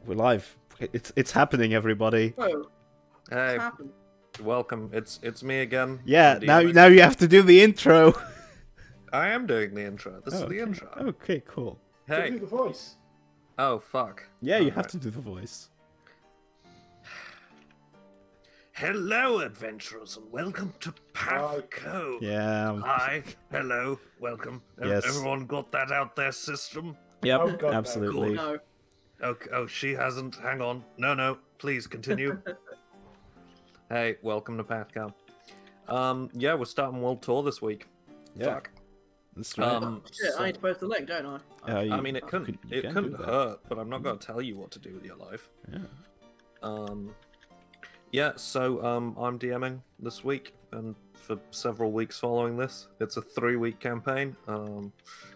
We're live. It's happening, everybody. Whoa, Hey, what's happened? welcome. It's me again. Yeah, I'm now DMing. you have to do the intro. I am doing the intro. This is okay. the intro. Okay, cool. Hey. Do the voice. Oh fuck. Yeah, you have Alright. to do the voice. Hello, adventurers, and welcome to PATHCO. Yeah. Hi. Hello. Welcome. Yes. Everyone got that out their system? Yep. Oh, God, no. absolutely. No. Okay. Oh, she hasn't. Hang on. No. Please continue. Hey, welcome to PATHCO. Yeah, we're starting World Tour this week. Yeah. Fuck. That's right. Shit, so- I need to post the link, don't I? I mean, it couldn't. you It can couldn't do that. hurt, but I'm not going to tell you what to do with your life. Yeah. Yeah. So I'm DMing this week, and for several weeks following this, it's a 3-week campaign.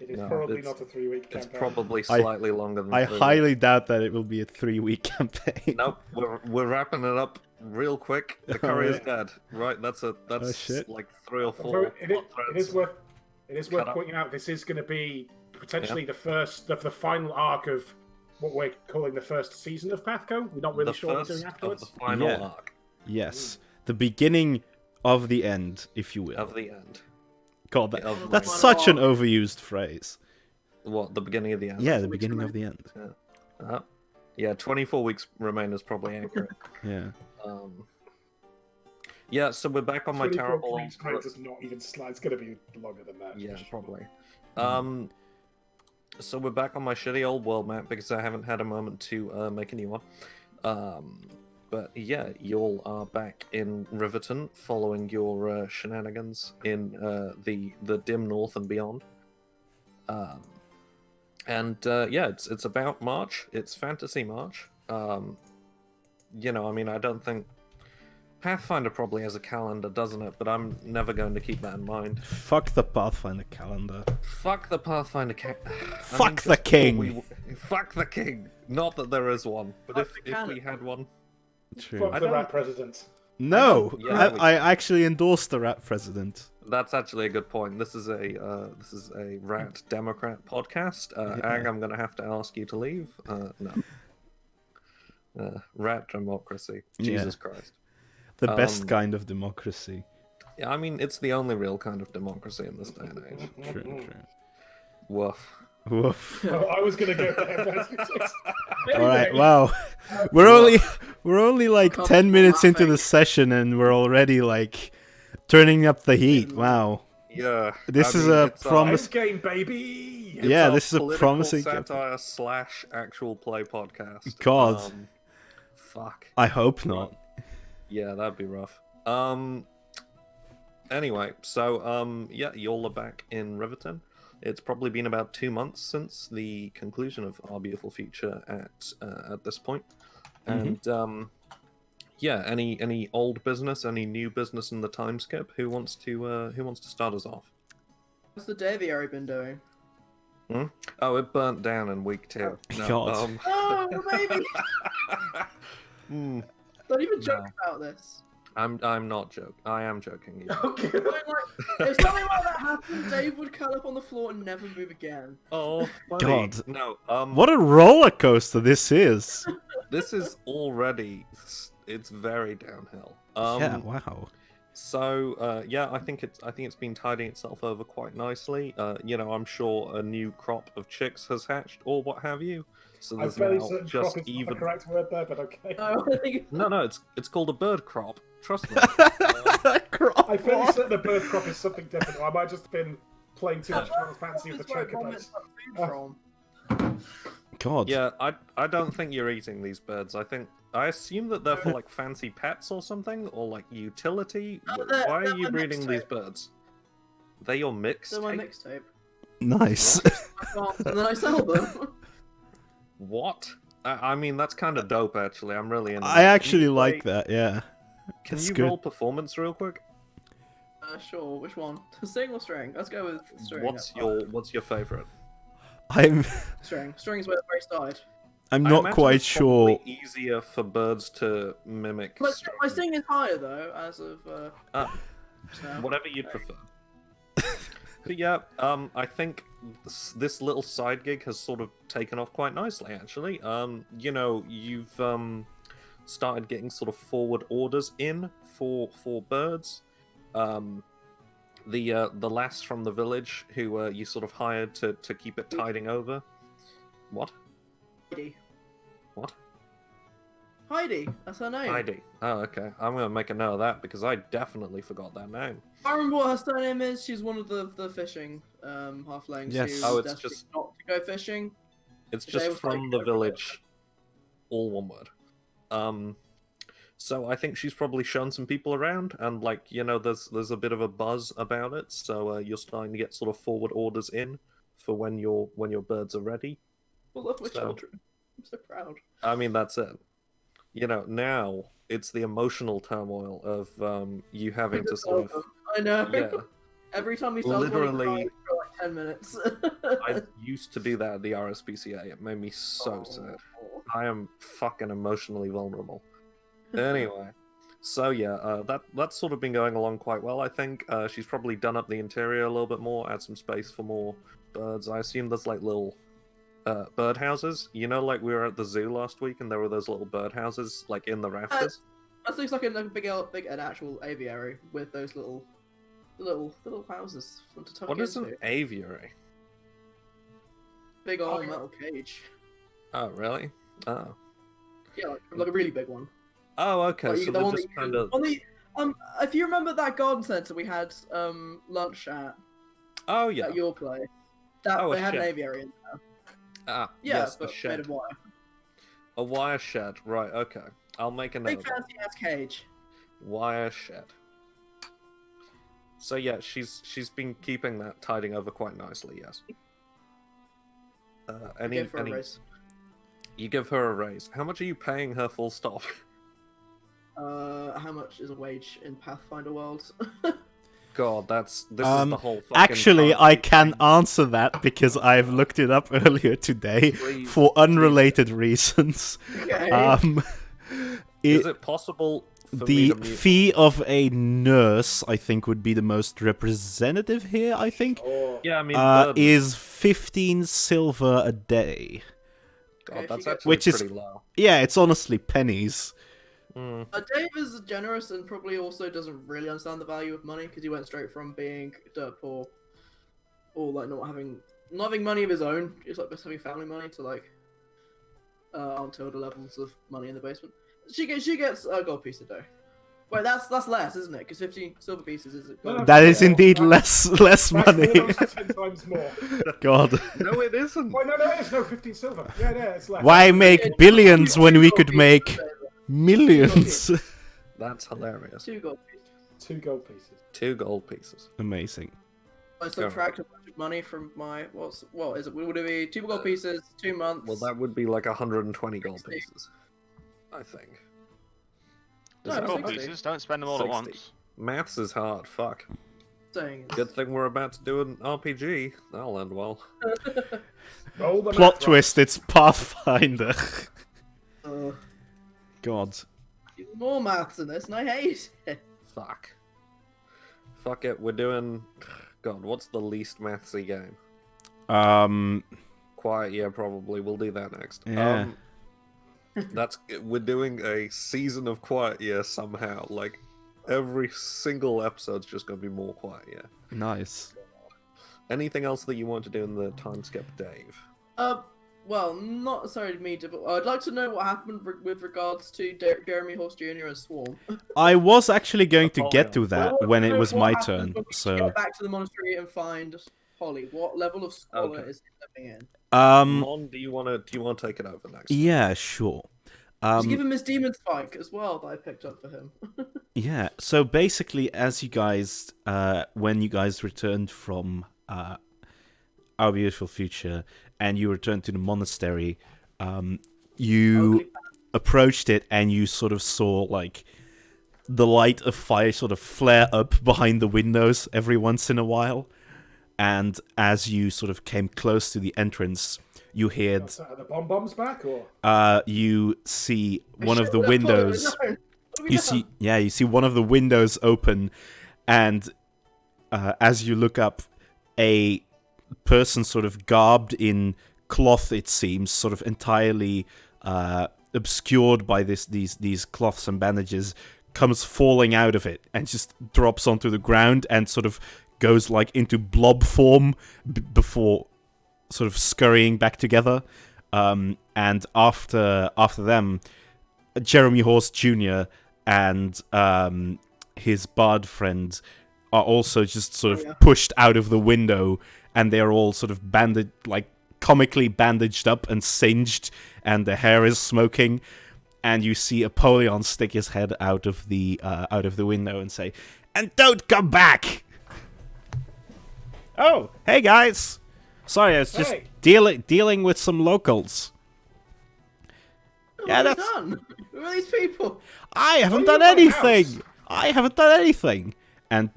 It is No, probably it's- not a 3-week It's campaign. probably slightly longer than. I 3 highly doubt that it will be a 3-week campaign. Nope. We're wrapping it up real quick. The Oh, courier's yeah. dead. Right. That's shit. like 3 or 4. Although it is threads. worth Cut up. pointing out this is going to be potentially the first of the final arc of what we're calling the first season of PATHCO. We're not really The sure what we're first doing of afterwards. the final Yeah. arc Yes. The beginning of the end, if you will. of the end. God, of the that's final such an arc. overused phrase. What, the beginning of the end? Yeah, the weeks beginning from of the end. Yeah, 24 weeks remain is probably accurate. Yeah. Yeah, so we're back on my 24 terrible. weeks does not even slide. It's going to be longer than that. Yeah, probably. So we're back on my shitty old world map because I haven't had a moment to make a new one. But yeah, you all are back in Riverton, following your shenanigans in the dim north and beyond. Yeah, it's about March. It's Fantasy March. You know, I mean, I don't think Pathfinder probably has a calendar, doesn't it? But I'm never going to keep that in mind. Fuck the Pathfinder calendar. Fuck the Pathfinder Fuck the king. Fuck the king. Not that there is one, but Fuck if the we calendar. had one. True. Fuck I the don't- rat president. No, Yeah, I actually endorse the rat president. That's actually a good point. This is a rat Democrat podcast. Ag, I'm gonna have to ask you to leave. No. Rat democracy. Jesus Christ. The best Um, kind of democracy. Yeah, I mean, it's the only real kind of democracy in this day and age. True. Woof. Woof. Oh, I was going to go there. But... All right. Wow. We're only like 10 minutes into the session and we're already like turning up the heat. Wow. Yeah. This is a it's promise- End game, baby! It's Yeah, our this is a political promising satire / actual play podcast. God. Fuck. I hope not. Yeah, that'd be rough. Anyway, so yeah, y'all are back in Riverton. It's probably been about 2 months since the conclusion of Our Beautiful Future at this point. And yeah, any old business, any new business in the time skip? Who wants to start us off? What's the Daviary been doing? Oh, it burnt down in week 2. No, God. Oh, baby! hmm, Don't even joke No. about this. I'm not joking. I am joking. Yeah. Okay. Don't, like, if something like that happened, Dave would curl up on the floor and never move again. Oh, buddy. God. No. What a roller coaster this is. This is already. It's very downhill. Yeah. Wow. So yeah, I think it's been tidying itself over quite nicely. You know, I'm sure a new crop of chicks has hatched or what have you. So I'm there's fairly now certain just crop is not even. the correct word there, but okay. No, I think No, it's called a bird crop. Trust me. I'm fairly certain the bird crop is something different. Or I might have just been playing too much Final Fantasy with the that's where chocobos. vomits got food from. God. Yeah, I don't think you're eating these birds. I assume that they're for like fancy pets or something, or like utility. they're Why are you my breeding these mixtape. birds? They're your mix. They're my mixtape. Nice. I can't, and then I sell them. What? I mean, that's kind of dope, actually. I'm really into I that. actually Can you like play- that. Yeah. Can That's you good. roll performance real quick? Sure, which one? Sing or string? Let's go with string. What's your favorite? I'm String. String is where the very started. I'm I not imagine quite it's sure. probably easier for birds to mimic. My string. sing is higher though, as of Ah, just now. whatever you'd prefer. But yeah, I think this little side gig has sort of taken off quite nicely, actually. You know, you've started getting sort of forward orders in for birds. The lass from the village who you sort of hired to keep it tiding over. What? Heidi. What? Heidi, that's her name. Heidi. Oh, okay. I'm gonna make a note of that because I definitely forgot that name. I remember what her surname is. She's one of the fishing halflings Yes. who Oh, is it's desperate just- not to go fishing. It's They just was from like, the okay. village. All one word. So I think she's probably shown some people around, and like you know, there's a bit of a buzz about it. So you're starting to get sort of forward orders in for when your birds are ready. Well, lovely So- children. I'm so proud. I mean, that's it. You know, now it's the emotional turmoil of you having to sort of I know. yeah. Every time he starts Literally- wanting to cry for like 10 minutes. I used to do that at the RSPCA. It made me so sad. I am fucking emotionally vulnerable. Anyway, so yeah, that's sort of been going along quite well. I think she's probably done up the interior a little bit more, add some space for more birds. I assume there's like little bird houses. You know, like we were at the zoo last week, and there were those little bird houses like in the rafters. That looks like an actual aviary with those little houses for them to tuck What is into. an aviary? Big old metal cage. Oh, really? Oh. Yeah, like a really big one. Oh, okay. Like, So the they're one just that kind you- of. on the- if you remember that garden centre we had lunch at Oh yeah. at your place, that Oh, a they had an shed. aviary in there. Ah, Yeah, yes, a but made shed. of wire. A wire shed. Right. Okay. I'll make a note. Big of that. fancy ass cage. Wire shed. So yeah, she's been keeping that tiding over quite nicely. Yes. Give her a raise. You give her a raise. How much are you paying her? Full stop. How much is a wage in Pathfinder Worlds? God, this is the whole. Fucking Actually, time I thing. can answer that because I've looked it up earlier today Please, for unrelated reasons. Okay. Is it possible for me The to mute? fee of a nurse, I think, would be the most representative here. I think Or Yeah, I mean, is 15 silver a day. God, Okay, that's she gets- actually Which is- pretty low. Yeah, it's honestly pennies. Mm. Dave is generous and probably also doesn't really understand the value of money because he went straight from being dirt poor, or like not having money of his own, just like just having family money, to like onto the levels of money in the basement. She gets a gold piece a day. Wait, that's less, isn't it? Because 15 silver pieces is No, gold. That is Yeah, indeed that's- less that's money. almost 10 times more. God. No, it isn't. Wait, no, it's no 15 silver. Yeah, it's less. Why make billions when we could make millions? That's hilarious. 2 gold pieces. 2 gold pieces. 2 gold pieces. Amazing. I subtract a bunch of money from my what is it? Would it be 2 gold pieces, 2 months? Well, that would be like 120 gold 60. pieces, I think. No, Does that it's Gold make 60. pieces, don't spend them all at 60. once. Maths is hard. Fuck. Saying Good thing we're about to do an RPG. That'll end well. Roll the Plot math twist, it's Pathfinder. God. more maths in this, and I hate it. Fuck. Fuck it. We're doing. God, what's the least mathsy game? Quiet Year, probably. We'll do that next. Yeah. We're doing a season of Quiet Year somehow. Like every single episode's just gonna be more Quiet Year. Nice. Anything else that you want to do in the time skip, Dave? Well, not necessarily me, but I'd like to know what happened with regards to Jeremy Horse Jr. and Swarm. I was actually going to get to that Well, when you it know was what my happens turn, when we so... get back to the monastery and find Holly. What level of squalor Okay. is he living in? Mon, do you want to take it over next? Yeah, sure. Just give him his demon spike as well that I picked up for him. Yeah, so basically, as you guys, when you guys returned from Our Beautiful Future, and you returned to the monastery, you Ugly approached it, and you sort of saw, like, the light of fire sort of flare up behind the windows every once in a while. And as you sort of came close to the entrance, you heard, Are the bombs back, or? you see one of Shit, the what a pull, windows... no. What have we You done? see, yeah, you see one of the windows open, and as you look up, a person sort of garbed in cloth, it seems, sort of entirely obscured by these cloths and bandages, comes falling out of it and just drops onto the ground and sort of goes like into blob form before sort of scurrying back together. And after them, Jeremy Horse Jr. and his bard friend are also just sort of pushed out of the window, and they're all sort of comically bandaged up and singed, and their hair is smoking. And you see Apollyon stick his head out of the window and say, "And don't come back!" Oh, hey guys! Sorry, I was just dealing with some locals. What have you done? Who are these people? I haven't done anything! I haven't done anything! And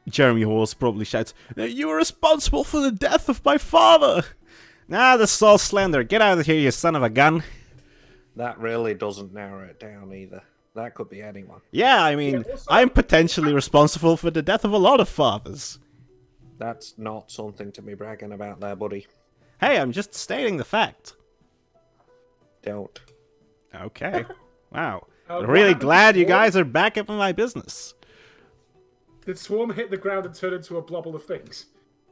Jeremy Horse probably shouts, "You were responsible for the death of my father!" Nah, this is all slander. Get out of here, you son of a gun. That really doesn't narrow it down either. That could be anyone. Yeah, I mean, I'm potentially responsible for the death of a lot of fathers. That's not something to be bragging about there, buddy. Hey, I'm just stating the fact. Don't. Okay. Wow. I'm really glad you guys are back up in my business. Did Swarm hit the ground and turn into a blobble of things?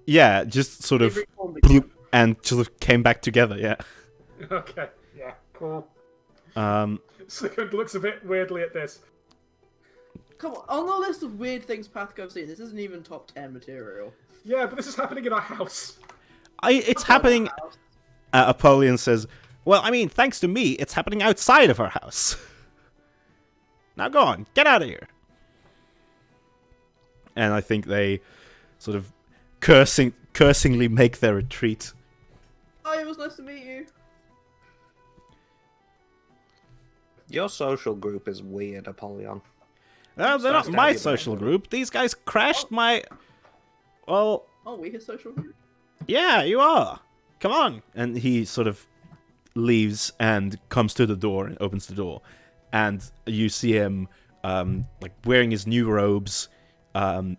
Yeah, just sort of bloop, and sort of came back together, yeah. Okay, yeah, cool. Second looks a bit weirdly at this. Come on, on the list of weird things Pathco's seen, this isn't even top 10 material. Yeah, but this is happening in our house. It's happening... Apollyon says, "Well, I mean, thanks to me, it's happening outside of our house. Now go on, get out of here." And I think they sort of cursingly make their retreat. Hi, it was nice to meet you. Your social group is weird, Apollyon. They're not my social group. These guys crashed my... Well... Oh, we his social group? Yeah, you are. Come on. And he sort of leaves and comes to the door and opens the door. And you see him, like, wearing his new robes. And,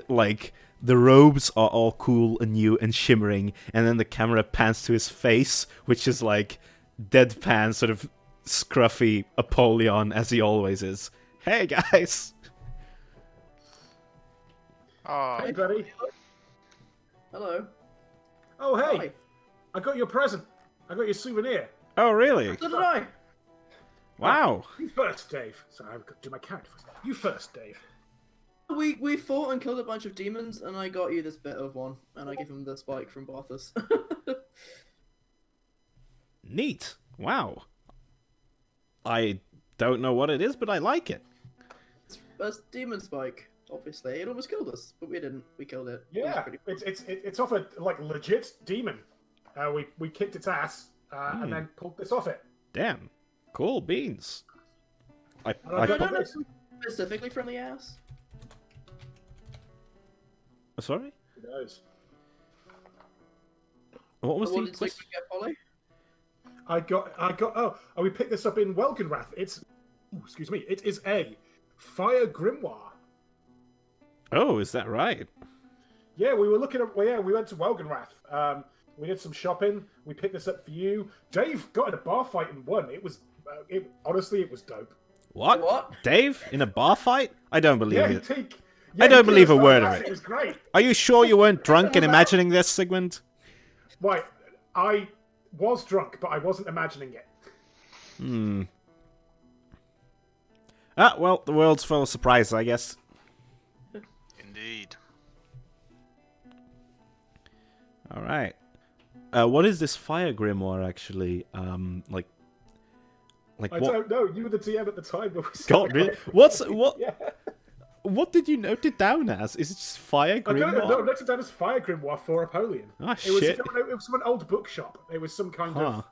like, the robes are all cool and new and shimmering. And then the camera pans to his face, which is, like, deadpan, sort of scruffy Apollyon, as he always is. Hey, guys. Oh, Hey, buddy. Hello. Oh, hey. Hi. I got you a present. I got you a souvenir. Oh, really? So did I. Wow. You first, Dave. Sorry, I've got to do my character first. You first, Dave. We fought and killed a bunch of demons, and I got you this bit of one, and I gave him the spike from Barthas. Neat. Wow. I don't know what it is, but I like it. It's demon spike, obviously. It almost killed us, but we didn't. We killed it. It was Yeah, pretty- it's off a like legit demon. We kicked its ass and then pulled this off it. Damn. Cool beans. I I got don't know this. specifically from the ass. Sorry? Who knows? What was What the did you question? get, Polly? I got. Oh, we picked this up in Welgenrath. Excuse me. It is a fire grimoire. Oh, is that right? Yeah, we were looking at. Well, yeah, we went to Welgenrath. We did some shopping. We picked this up for you. Dave got in a bar fight and won. It was. Honestly, it was dope. What? What? Dave? In a bar fight? I don't believe Yeah, it. I don't believe a word of it. It was great. Are you sure you weren't drunk and imagining this, Sigmund? Right, I was drunk, but I wasn't imagining it. Ah, well, the world's full of surprises, I guess. indeed. Alright. What is this fire grimoire, actually? Like I what? don't know. You were the DM at the time. But we God, really? What? Yeah. What did you note it down as? Is it just fire I don't know. grimoire? No, I noted it down as Fire Grimoire for Apollyon. Ah, It was, shit. it was from an old bookshop. It was some kind Huh. of...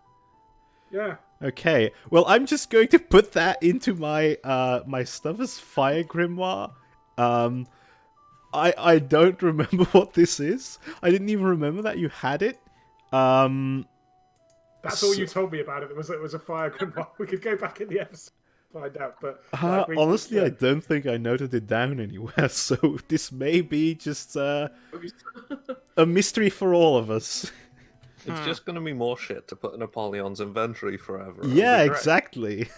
Yeah. Okay. Well, I'm just going to put that into my my stuff as fire grimoire. I don't remember what this is. I didn't even remember that you had it. That's all you told me about it. It was a Fire Grimoire. We could go back in the episode. find out. But like, Honestly, I don't think I noted it down anywhere, so this may be just a mystery for all of us. It's just going to be more shit to put in Apollyon's inventory forever. It'll Yeah, be great. exactly.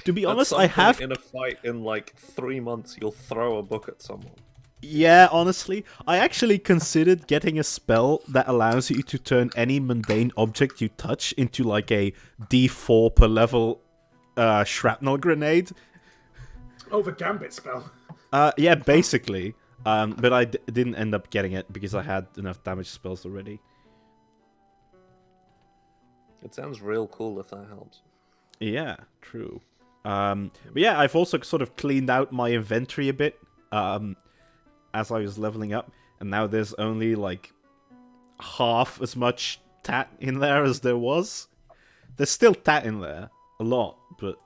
To be At honest, some I point have... in a fight in like 3 months, you'll throw a book at someone. Yeah, honestly, I actually considered getting a spell that allows you to turn any mundane object you touch into like a D4 per level shrapnel grenade. Oh, the Gambit spell. Yeah, basically. But I didn't end up getting it because I had enough damage spells already. It sounds real cool if that helps. Yeah, true. But yeah, I've also sort of cleaned out my inventory a bit as I was leveling up, and now there's only like half as much tat in there as there was. There's still tat in there, a lot, but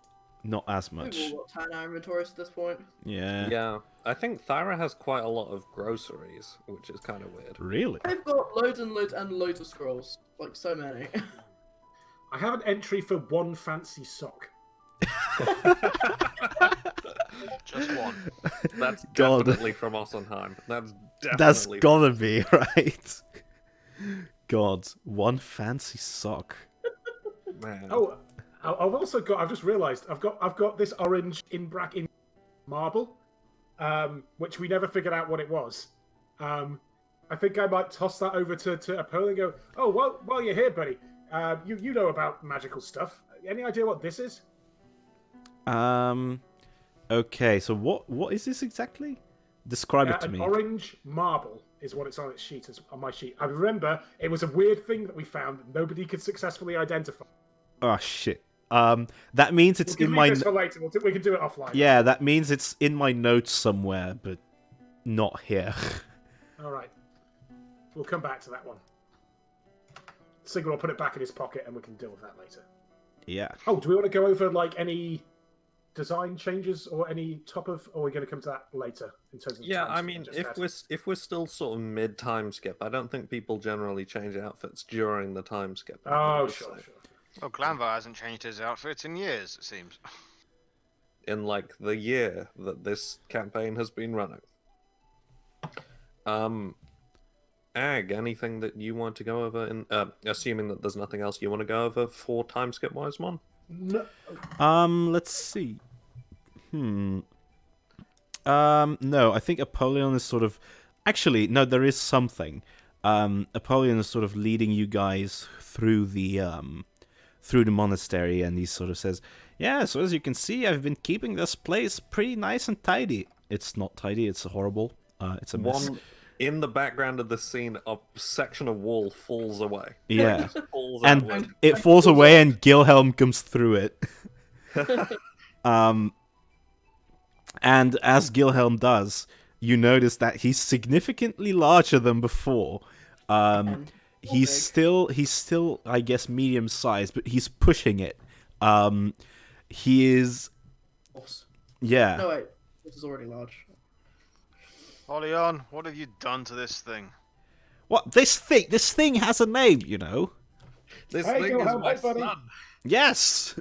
not as much. We've all got 10 in our inventories at this point. Yeah. Yeah, I think Thyra has quite a lot of groceries, which is kind of weird. Really? I've got loads and loads and loads of scrolls. Like, so many. I have an entry for one fancy sock. Just one. That's God. definitely from Ossenheim. That's That's definitely. gotta be, right? God, one fancy sock. Man. Oh, I've also got. I've just realised I've got this orange in marble, which we never figured out what it was. I think I might toss that over to Apollo and go. Oh, well, while you're here, buddy, you know about magical stuff. Any idea what this is? Okay, so what is this exactly? Describe it to me. An orange marble is what it's on its sheet. On my sheet, I remember it was a weird thing that we found that nobody could successfully identify. Oh shit. That means it's We in can my leave this for later. We can do it offline. yeah. That means it's in my notes somewhere, but not here. All right. We'll come back to that one. Sigma will put it back in his pocket, and we can deal with that later. Yeah. Oh, do we want to go over like any design changes or any top of? Or are we going to come to that later in terms of? Yeah, time I skip we mean, just had? if we're still sort of mid time skip, I don't think people generally change outfits during the time skip. Oh, sure. Well, Glanvar hasn't changed his outfit in years, it seems. In like the year that this campaign has been running. Ag, anything that you want to go over in assuming that there's nothing else you want to go over for time skip wise, Mon? No. Let's see. No, I think Apollyon is sort of... Actually, no, there is something. Apollyon is sort of leading you guys through the monastery, and he sort of says, yeah, so as you can see, I've been keeping this place pretty nice and tidy. It's not tidy, it's horrible. It's a mess. In the background of the scene, a section of wall falls away. Yeah. Just falls And outward. it falls away and Gilhelm comes through it. And as Gilhelm does, you notice that he's significantly larger than before. He's still, I guess, medium sized, but he's pushing it. He is, yeah. No, wait. This is already large. Apollyon, what have you done to this thing? What, this thing has a name, you know. This Hey, thing go is help, my buddy. son. Yes.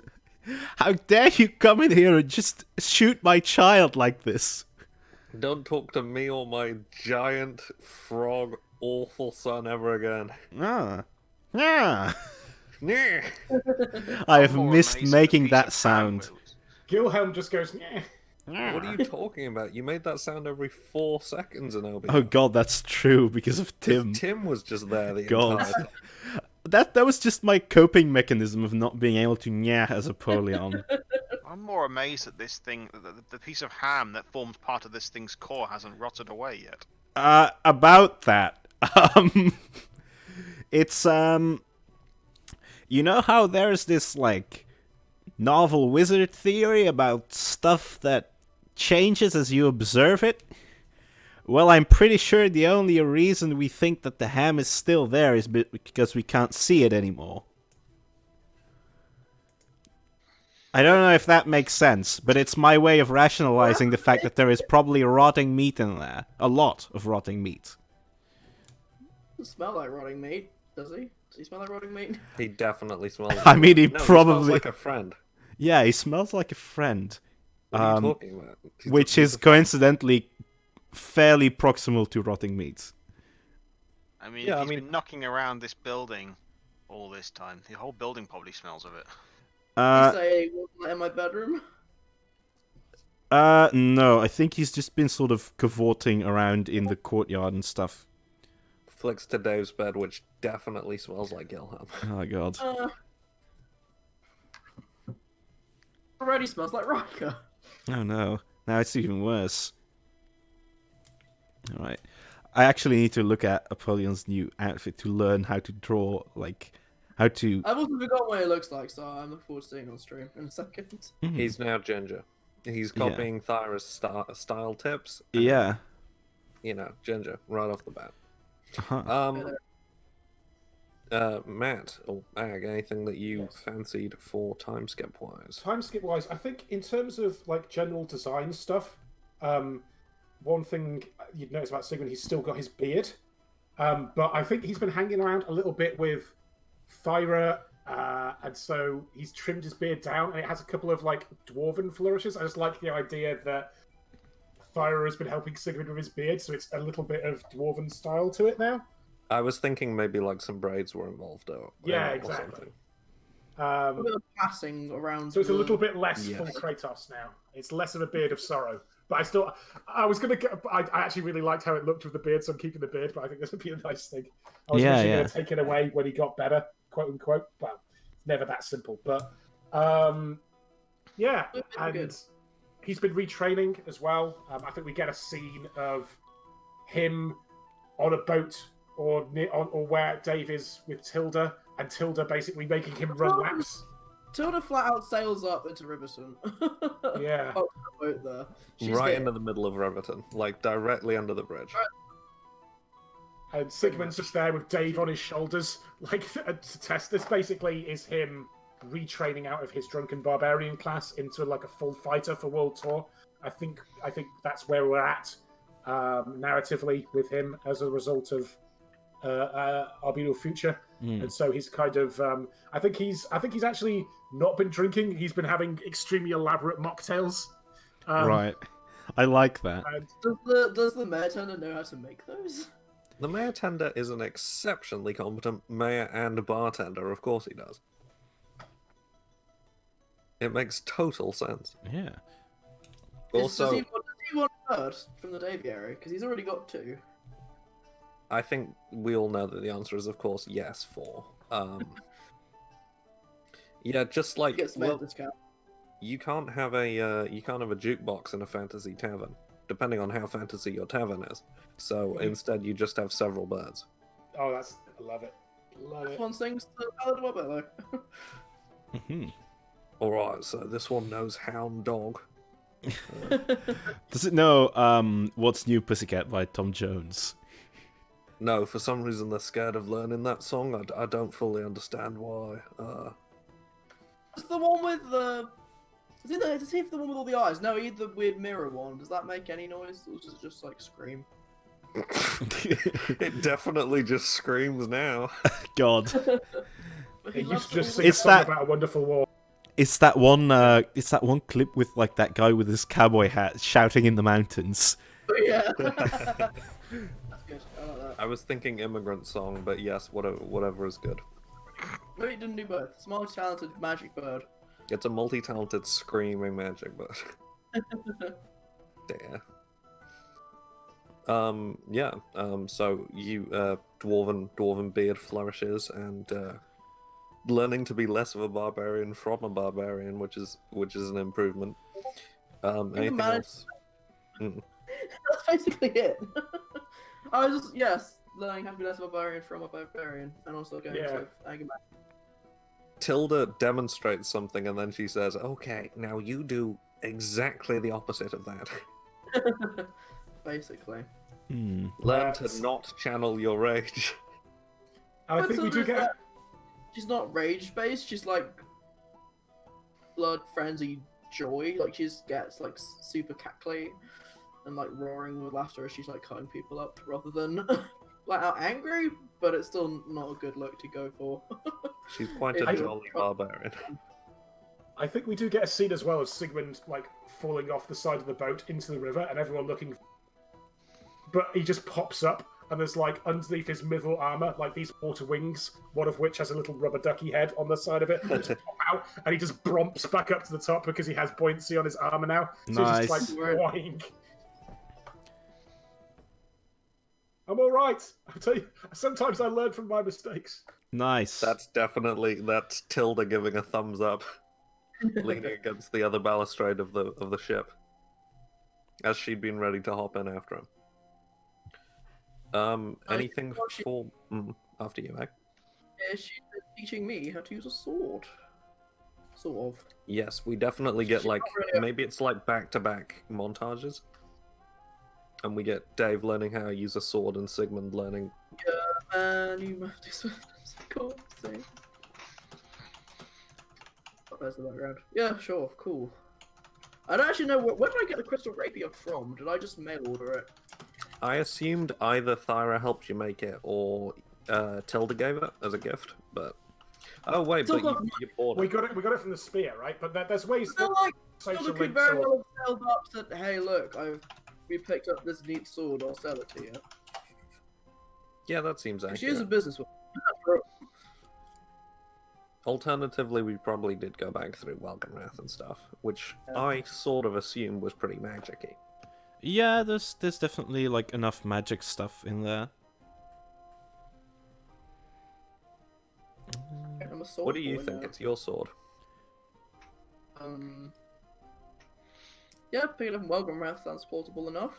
How dare you come in here and just shoot my child like this? Don't talk to me or my giant frog awful son ever again. Yeah. Nyeh. I have More missed amazing making piece that of sound. sandwich. Gilhelm just goes. Nyeh. What are you talking about? You made that sound every 4 seconds in OB. Oh god, that's true because of Tim. Tim was just there the God. entire time. That was just my coping mechanism of not being able to nyah as Apollyon. I'm more amazed that this thing, the piece of ham that forms part of this thing's core hasn't rotted away yet. About that. It's you know how there's this like novel wizard theory about stuff that changes as you observe it? Well, I'm pretty sure the only reason we think that the ham is still there is because we can't see it anymore. I don't know if that makes sense, but it's my way of rationalizing the fact that there is probably rotting meat in there. A lot of rotting meat. Doesn't smell like rotting meat, does he? Does he smell like rotting meat? He definitely smells. I mean, he no, He probably... smells like a friend. Yeah, he smells like a friend. What are you talking about? which is coincidentally fairly proximal to rotting meat. I mean, Yeah, if I he's mean- been knocking around this building all this time, the whole building probably smells of it. You say he wasn't in my bedroom? No, I think he's just been sort of cavorting around in the courtyard and stuff. Flicks to Dave's bed, which definitely smells like Gilham. Oh god. Already smells like Riker. Oh no. Now it's even worse. Alright. I actually need to look at Apollyon's new outfit to learn how to draw, like, how to... I've also forgotten what it looks like, so I'm looking forward to seeing it on stream in a second. He's now Ginger. He's copying Thyra's style tips. And, Yeah. You know, Ginger, right off the bat. Uh-huh. Matt, or Ag, anything that you fancied for time skip wise? Time skip wise, I think in terms of like general design stuff, one thing you'd notice about Sigmund, he's still got his beard, but I think he's been hanging around a little bit with Thyra, and so he's trimmed his beard down, and it has a couple of like dwarven flourishes. I just like the idea that Thyra has been helping Sigmund with his beard, so it's a little bit of dwarven style to it now. I was thinking maybe like some braids were involved, or Exactly. A bit of passing around. So it's a little bit less Yes. full Kratos now. It's less of a beard of sorrow. But I was gonna get. I actually really liked how it looked with the beard, so I'm keeping the beard. But I think this would be a nice thing. I was actually going to take it away when he got better, quote unquote. Well, it's never that simple. But yeah, and good. he's been retraining as well. I think we get a scene of him on a boat or where Dave is with Tilda, and Tilda basically making him run laps. Tilda flat out sails up into Riverton. Yeah. Oh, the boat there. She's right here. into the middle of Riverton, like directly under the bridge. And Sigmund's just there with Dave on his shoulders, like to test. This basically is him retraining out of his drunken barbarian class into like a full fighter for World Tour. I think that's where we're at narratively with him as a result of Our Beautiful Future. And so he's kind of I think he's actually not been drinking. He's been having extremely elaborate mocktails. Right. I like that. And Does the mayor tender know how to make those? The mayor tender is an exceptionally competent mayor and bartender. Of course he does. It makes total sense. Yeah. Also, Does he want a third from the Daviary? Because he's already got two. I think we all know that the answer is, of course, yes. Yeah, just like He gets made discount. you can't have a jukebox in a fantasy tavern, depending on how fantasy your tavern is. So instead, you just have several birds. I love it. Love it. One sings the ballad of Webber, though. All right, so this one knows Hound Dog. Does it know What's New Pussycat by Tom Jones? No, for some reason they're scared of learning that song. I don't fully understand why. It's the one with the. Is he the one with all the eyes? No, he's the weird mirror one. Does that make any noise? Or does it just like scream? It definitely just screams now. God. But he It loves used to just all sing the- a It's song that- about a wonderful war. It's that one clip with like that guy with his cowboy hat shouting in the mountains. Yeah. That's good. I like that. I was thinking immigrant song, but yes, whatever is good. Maybe he didn't do both. Small, talented magic bird. It's a multi-talented screaming magic bird. Dare. Yeah. So you dwarven beard flourishes and learning to be less of a barbarian from a barbarian, which is an improvement. Anything manage- else? That's basically it. I was just learning how to be less of a barbarian from a barbarian, and also going to Agamac. Tilda demonstrates something and then she says, "Okay, now you do exactly the opposite of that. Basically. Learn to not channel your rage." And I But think we do Tilda's get. like- She's not rage based. She's like blood frenzy joy. Like she just gets like super cackly and like roaring with laughter as she's like cutting people up, rather than flat out angry. But it's still not a good look to go for. She's quite a I- jolly barbarian. I think we do get a scene as well of Sigmund like falling off the side of the boat into the river, and everyone looking. But he just pops up, and there's like underneath his middle armor, like these water wings, one of which has a little rubber ducky head on the side of it. Just pop out, and he just bromps back up to the top because he has buoyancy on his armor now. So he's just Nice. like flying. I'm all right. I tell you, sometimes I learn from my mistakes. Nice. That's Tilda giving a thumbs up, leaning against the other balustrade of the ship, as she'd been ready to hop in after him. Anything for after you, Meg? Yeah, she's been teaching me how to use a sword. Sort of. Yes, we definitely get She's like not really a- maybe it's like back-to-back montages, and we get Dave learning how to use a sword and Sigmund learning. Yeah, man, you must do something. Cool. Same. Oh, there's the background. Yeah, sure, cool. I don't actually know where did I get the crystal rapier from? Did I just mail order it? I assumed either Thyra helped you make it or Tilda gave it as a gift, but oh wait, but you bought We it. got it from the spear, right? But there's ways. They're like, social Hilda could links very or- well have held up said, hey, look, we picked up this neat sword, I'll sell it to you. Yeah, that seems accurate. She is a businesswoman. Alternatively, we probably did go back through Welgenrath and stuff, which I sort of assumed was pretty magic-y. Yeah, there's definitely like enough magic stuff in there. I'm a sword What do you boy think? now. It's your sword. Yeah, picking up Welgenrath sounds plausible enough.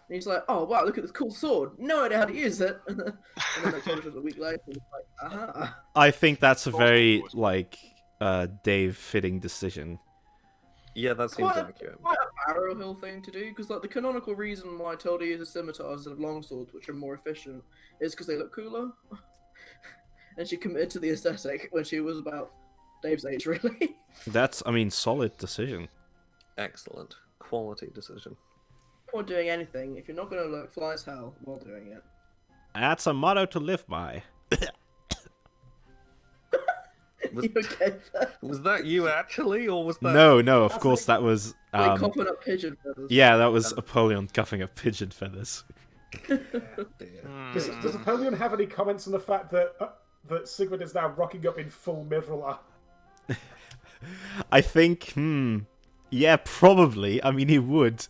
And he's like, oh wow, look at this cool sword. No idea how to use it. And then they told us a week later, and he's like, aha. I think that's a very like Dave fitting decision. Yeah, that seems Quite accurate. quite a Barrow Hill thing to do, because like the canonical reason why Tilda uses scimitars instead of longswords, which are more efficient, is because they look cooler. And she committed to the aesthetic when she was about Dave's age, really. That's, I mean, solid decision. Excellent. Quality decision. Or doing anything if you're not going to look fly as hell while doing it. That's a motto to live by. Was, You okay? was that you actually, or was that... No, of That's course that was. Like coughing up pigeon feathers. Yeah, that was Apollyon cuffing up pigeon feathers. Dear. Does Apollyon have any comments on the fact that that Sigmund is now rocking up in full mithril armor? I think, yeah, probably. I mean, he would.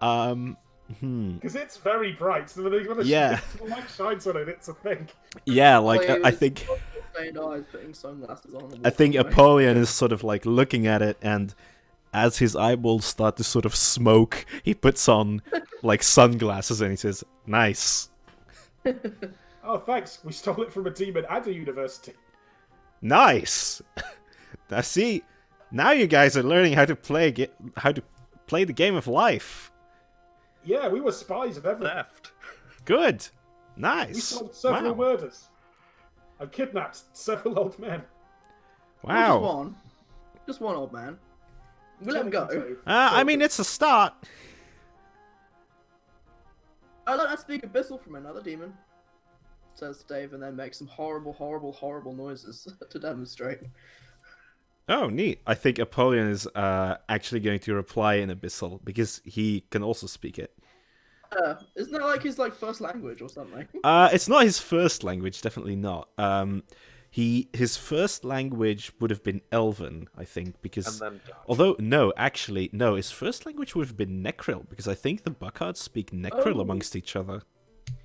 Because it's very bright. So when Yeah. the light shines on it, it's a thing. Yeah, like Oh, yeah, I he was think. stained eyes, putting sunglasses on. I think Apollyon is sort of like looking at it, and as his eyeballs start to sort of smoke, he puts on like sunglasses and he says, "Nice, Oh, thanks. We stole it from a demon and a university. nice." Now see, now you guys are learning how to play the game of life. Yeah, we were spies and everything. Theft. Good, We nice. solved several Wow. murders. I kidnapped several old men. Wow. Just one old man. We'll let him go. I mean, it's a start. I like that speak abyssal from another demon. Says Dave, and then makes some horrible, horrible, horrible noises to demonstrate. Oh, neat. I think Apollyon is actually going to reply in Abyssal because he can also speak it. Isn't that like his first language or something? It's not his first language, definitely not. His first language would have been Elven, I think, because And then Dutch. although no, his first language would have been Necril because I think the Buckards speak Necril Oh. amongst each other.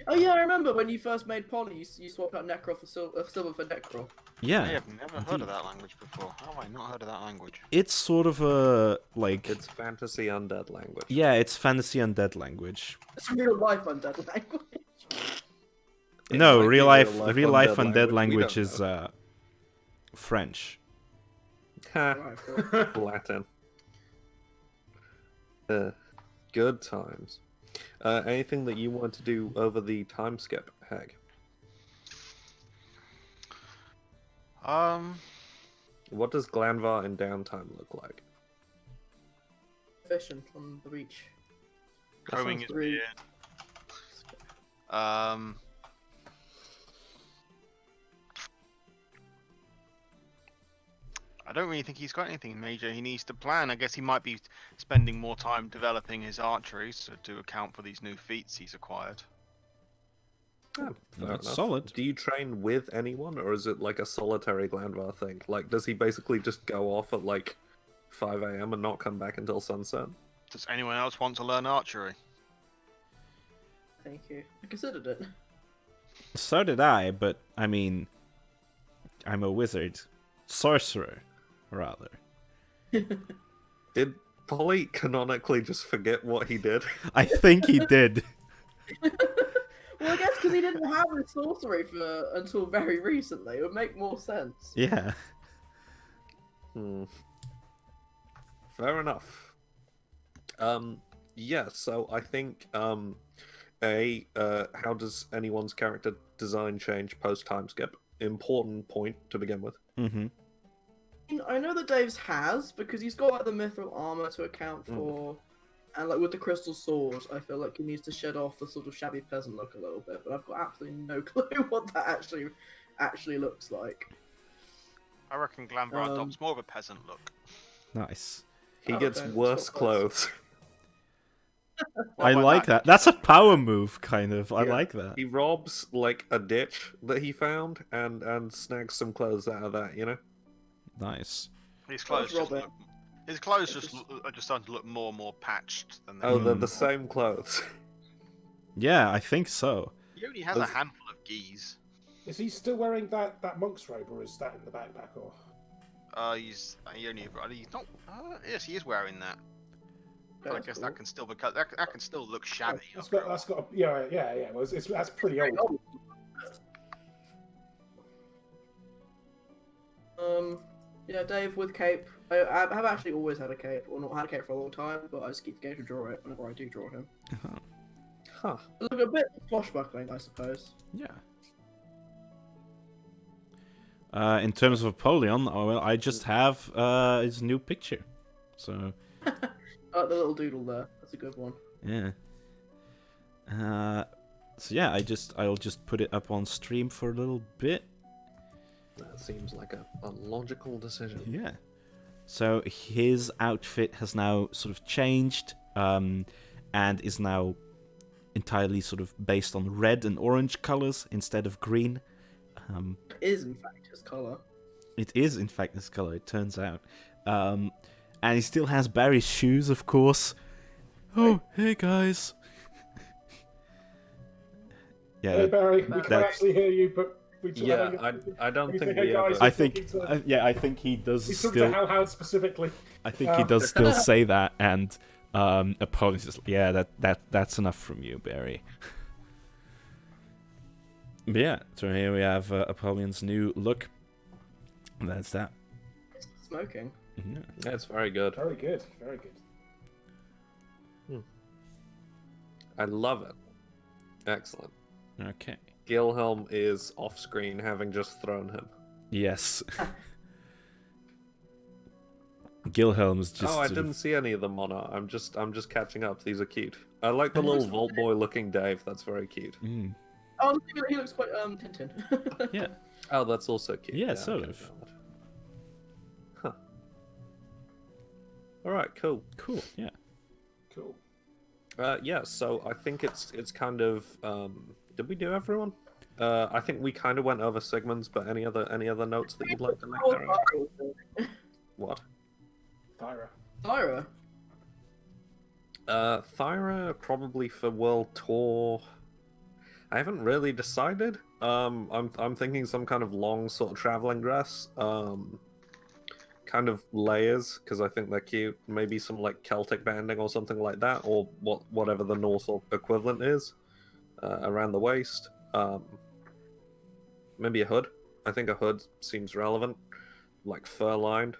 Oh yeah, I remember when you first made Polly, you swapped out Necro for silver for Necro. Yeah, I have never heard of that language before. How have I not heard of that language? it's sort of a like It's fantasy undead language. yeah, it's fantasy undead language. It's real life undead language. It No, might be real life undead we language don't is know. French. Ha, Right, cool. Latin. Good times. Anything that you want to do over the time skip, Hag? What does Glanvar in downtime look like? Fishing on the beach. Combing sounds his really- beard. I don't really think he's got anything major he needs to plan. I guess he might be spending more time developing his archery to account for these new feats he's acquired. Yeah, fair That's enough. solid. Do you train with anyone, or is it like a solitary Glandvar thing? Like, does he basically just go off at like 5 a.m. and not come back until sunset? Does anyone else want to learn archery? Thank you. I considered it. So did I, but I mean, I'm a wizard. Sorcerer, rather. Did Polly canonically just forget what he did? I think he did. Well, I guess because he didn't have his sorcery until very recently. It would make more sense. Yeah. Fair enough. Yeah, so I think how does anyone's character design change post time skip? Important point to begin with. Mm-hmm. I know that Dave's has, because he's got like the mithril armor to account for, and like with the crystal sword, I feel like he needs to shed off the sort of shabby peasant look a little bit. But I've got absolutely no clue what that actually looks like. I reckon Glanvir adopts more of a peasant look. Nice. He Oh, gets okay, worse that's not close. clothes. I by like that. That's a power move, kind of. I Yeah. like that. He robs like a ditch that he found and snags some clothes out of that, you know? Nice. His clothes just Robert. look. His clothes are just starting to look more and more patched than they. Oh, were. they're the same clothes. Yeah, I think so. He only has a handful of geese. Is he still wearing that monk's robe, or is that in the backpack? Or He's not. Yes, he is wearing that. But I That's guess cool. that can still that can still look shabby. that's got yeah. Well, that's pretty old. Yeah, Dave with cape. I have actually always had a cape, or not had a cape for a long time, but I just keep forgetting to draw it whenever I do draw him. Huh. Look a bit swashbuckling, I suppose. Yeah. In terms of Apollyon, well, I just have his new picture. So, I like the little doodle there. That's a good one. yeah. So yeah, I'll just put it up on stream for a little bit. That seems like a logical decision. Yeah. So his outfit has now sort of changed, and is now entirely sort of based on red and orange colors instead of green. It is, in fact, his colour. It is, in fact, this color, it turns out. And he still has Barry's shoes, of course. Oh, hey, guys. Yeah, Hey Barry, we can't that's- actually hear you, but we Yeah, I don't we think say, hey we guys, ever. I think, I think he does he's talking to still. Hellhound specifically. I think he does still say that, and Apollyon's just, yeah, that's enough from you, Barry. But yeah, so here we have Apollyon's new look. And that's that. Smoking. Yeah. That's very good. Very good, very good. I love it. Excellent. Okay. Gilhelm is off screen, having just thrown him. Yes. Gilhelm's just. Oh, I sort of- didn't see any of them, Mona. I'm just catching up. These are cute. I like the little Vault Boy looking Dave. That's very cute. Mm, Oh, he looks quite Tintin. yeah. Oh, that's also cute. Yeah, sort okay, of. valid. Huh. All right, cool. Cool. Yeah. Cool. Yeah, so I think it's kind of. Did we do everyone? I think we kind of went over segments, but any other notes that you'd like to make there? What? Thyra. Thyra. Thyra probably for World Tour. I haven't really decided. I'm thinking some kind of long sort of traveling dress. Kind of layers because I think they're cute. Maybe some like Celtic banding or something like that, or whatever the Norse equivalent is around the waist. Maybe a hood. I think a hood seems relevant, like fur lined.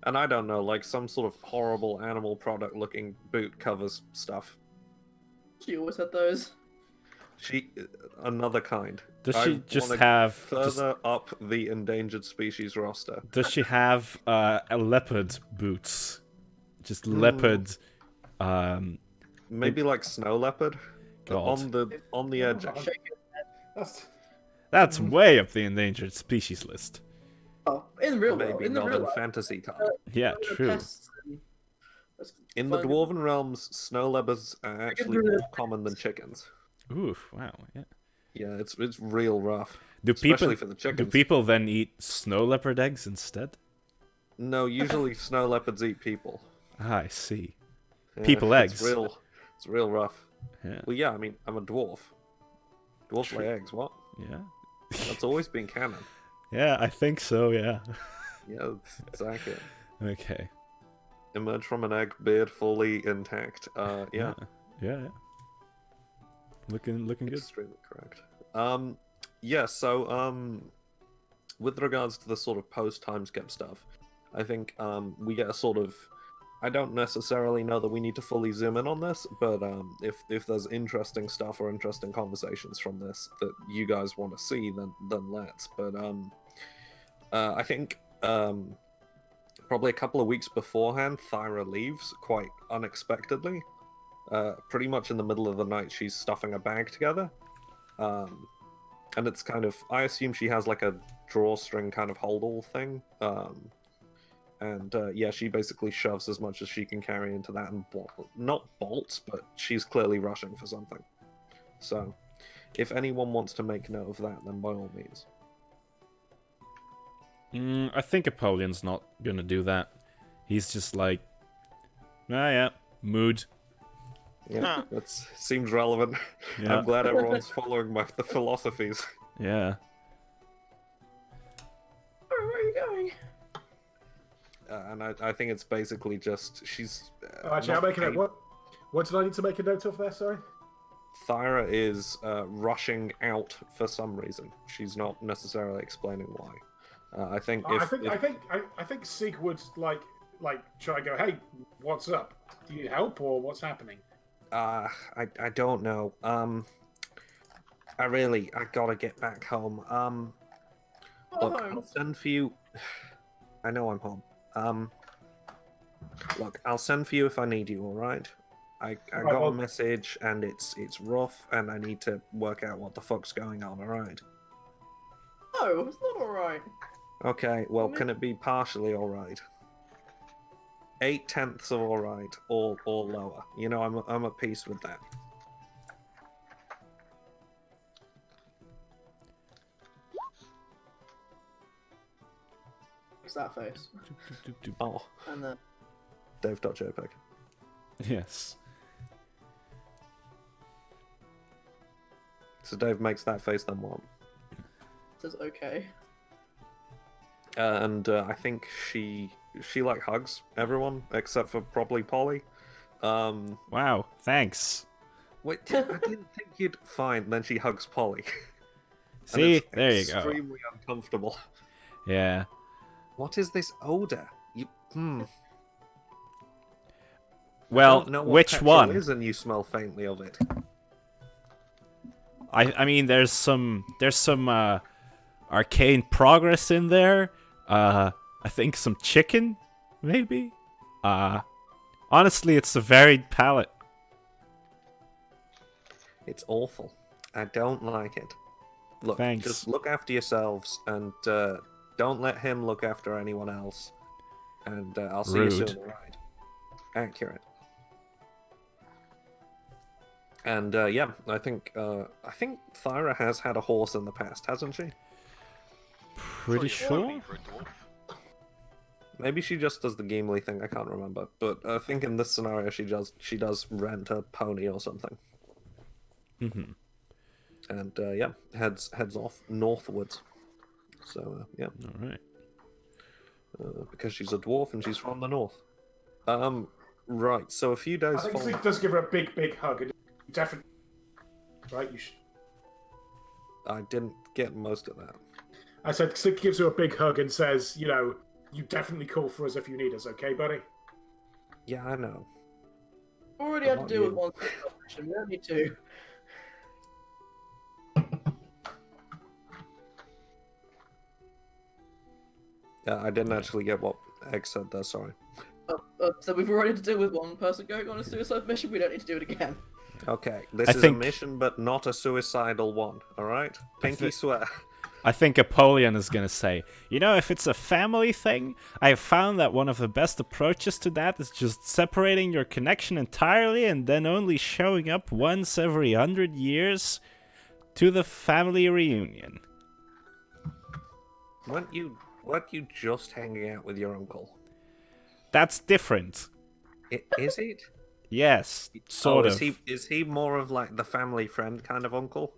And I don't know, like some sort of horrible animal product looking boot covers stuff. She always had those. She another kind. Does I she just wanna have? further up the endangered species roster? Does she have a leopard boots? Just leopard. Maybe like snow leopard God. on the edge. That's That's way up the endangered species list. Oh, in the real world, Maybe in the not real in life, fantasy time. Yeah, there are true. pests and- let's In the find- dwarven realms, snow leopards are actually really- more common than chickens. Oof, wow, yeah. Yeah, it's real rough, Do especially people for the do chickens. people then eat snow leopard eggs instead? No, usually snow leopards eat people. Ah, I see. Yeah, People eggs. It's real rough. Yeah, Well, yeah, I mean, I'm a dwarf. Dwarfs True. lay eggs. What? yeah, That's always been canon. yeah. I think so. Yeah. Yeah, it's accurate. Okay. Emerge from an egg, beard fully intact. Yeah, Yeah. Looking good. extremely correct. Yeah. So, with regards to the sort of post-time skip stuff, I think we get a sort of. I don't necessarily know that we need to fully zoom in on this, but if there's interesting stuff or interesting conversations from this that you guys want to see, then let's. But I think probably a couple of weeks beforehand, Thyra leaves quite unexpectedly. Pretty much in the middle of the night, she's stuffing a bag together, and it's kind of. I assume she has like a drawstring kind of hold-all thing. And yeah, she basically shoves as much as she can carry into that and not bolts, but she's clearly rushing for something. So, if anyone wants to make note of that, then by all means. I think Apollion's not gonna do that. He's just like, yeah, mood. Yeah, that seems relevant. Yeah, I'm glad everyone's following the philosophies. yeah. Where are you going? And I think it's basically just she's. Actually, I'm making it. What did I need to make a note of there? Sorry. Thyra is rushing out for some reason. She's not necessarily explaining why. I think if I think Sig would like try and go, hey, what's up? Do you need help or what's happening? I don't know. I gotta get back home. Look, home. I'll send for you. I know I'm home. Look, I'll send for you if I need you. All right. I got a message and it's rough and I need to work out what the fuck's going on. All right. No, it's not alright. Okay. Well, can it be partially all right? 8/10 of all right, or lower. You know, I'm at peace with that. What's that face? Oh, And then Dave.jpg. Yes. So Dave makes that face, then what? says okay. And I think she like hugs everyone except for probably Polly. Wow. Thanks. Wait, I didn't think you'd fine. Then she hugs Polly. And See, it's there you go. Extremely uncomfortable. Yeah. What is this odor? Well, I don't know what which petrol one? is, and you smell faintly of it. I mean, there's some arcane progress in there. I think some chicken, maybe. Honestly, it's a varied palette. It's awful. I don't like it. Look, Thanks. just look after yourselves, and don't let him look after anyone else. And I'll see you Rude. soon. Right? Accurate. And yeah, I think Thyra has had a horse in the past, hasn't she? Pretty sure. For a dwarf. Maybe she just does the Gimli thing. I can't remember, but I think in this scenario she does rent a pony or something. Mm-hmm. And yeah, heads off northwards. So yeah, All right. because she's a dwarf and she's from the north. Right. So a few days I think following. Sig does give her a big hug. And definitely, right? You should. I didn't get most of that. I said Sig gives her a big hug and says, you know, you definitely call for us if you need us, okay, buddy? Yeah, I know. Already But had to not deal with you. one situation. We don't need two. I didn't actually get what Egg said there. Sorry. So we've already had to deal with one person going on a suicide mission. We don't need to do it again. Okay, this I is think- a mission, but not a suicidal one. All right, pinky thi- swear. I think Apollyon is gonna say, if it's a family thing, I've found that one of the best approaches to that is just separating your connection entirely and then only showing up once every 100 years to the family reunion. Weren't you just hanging out with your uncle? That's different. Is it? Yes, sort of. Is he more of like the family friend kind of uncle?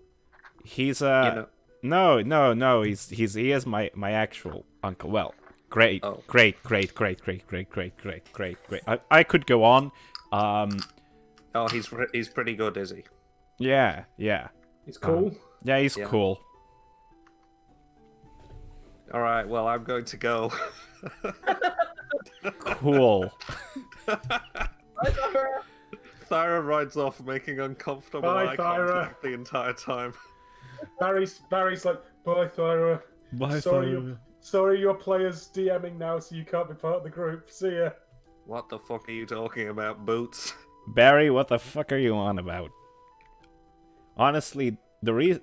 He's know- no. He is my actual uncle. Well, great. Oh. Great. I could go on. Oh, he's pretty good, is he? Yeah. It's cool. Yeah, he's Yeah. cool. All right. Well, I'm going to go. Cool. Thyra rides off, making uncomfortable Bye, eye Thyra. contact the entire time. Barry's like, bye, Thyra. Bye, Sorry, your player's DMing now, so you can't be part of the group. See ya. What the fuck are you talking about, Boots? Barry, what the fuck are you on about? Honestly, the reason,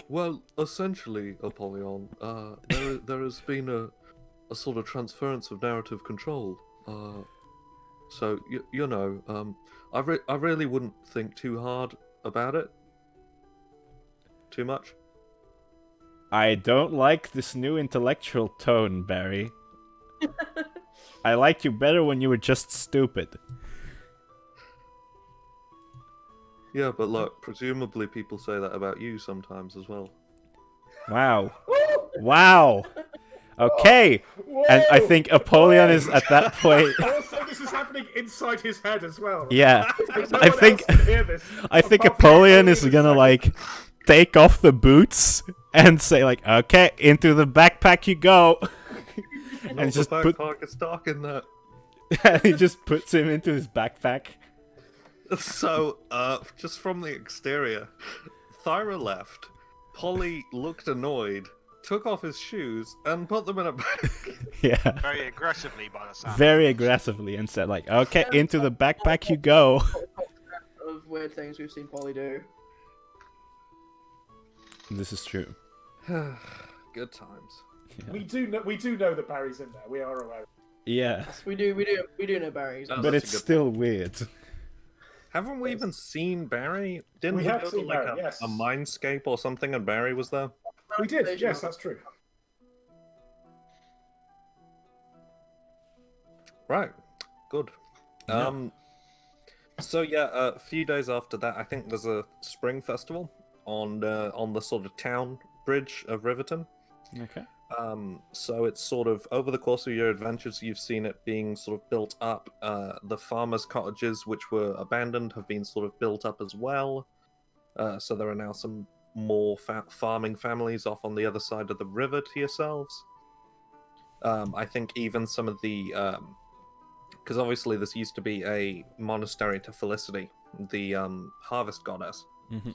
Well, essentially, Apollyon, there has been a sort of transference of narrative control. So I really wouldn't think too hard about it. Too much. I don't like this new intellectual tone, Barry. I liked you better when you were just stupid. Yeah, but look, presumably people say that about you sometimes as well. Wow. Wow. Okay. And I think Apollyon is at that point. Also, this is happening inside his head as well. Yeah. No I one think else can hear this, I think apart from Apollyon is in gonna a second. take off the boots and say okay, into the backpack you go. And just the put backpack is dark in that. he just puts him into his backpack. So, just from the exterior, Thyra left. Polly looked annoyed, took off his shoes, and put them in a bag. Yeah. Very aggressively by the sound. Very aggressively and said okay, into the backpack you go. Of weird things we've seen Polly do. This is true. Good times. Yeah. We do know that Barry's in there. We are aware. Yeah. Yes, we do know Barry's. Oh, But that's a it's good still weird. Haven't we even seen Barry? Didn't We we have go to seen like Barry, yes. a mindscape or something and Barry was there? We did. Yes, that's true. Right. Good. Yeah. So yeah, a few days after that, I think there's a spring festival on the sort of town bridge of Riverton. Okay. So it's sort of over the course of your adventures, you've seen it being sort of built up. The farmers' cottages, which were abandoned, have been sort of built up as well. So there are now some more farming families off on the other side of the river to yourselves. I think even some of the because obviously this used to be a monastery to Felicity, the harvest goddess, Mm-hmm.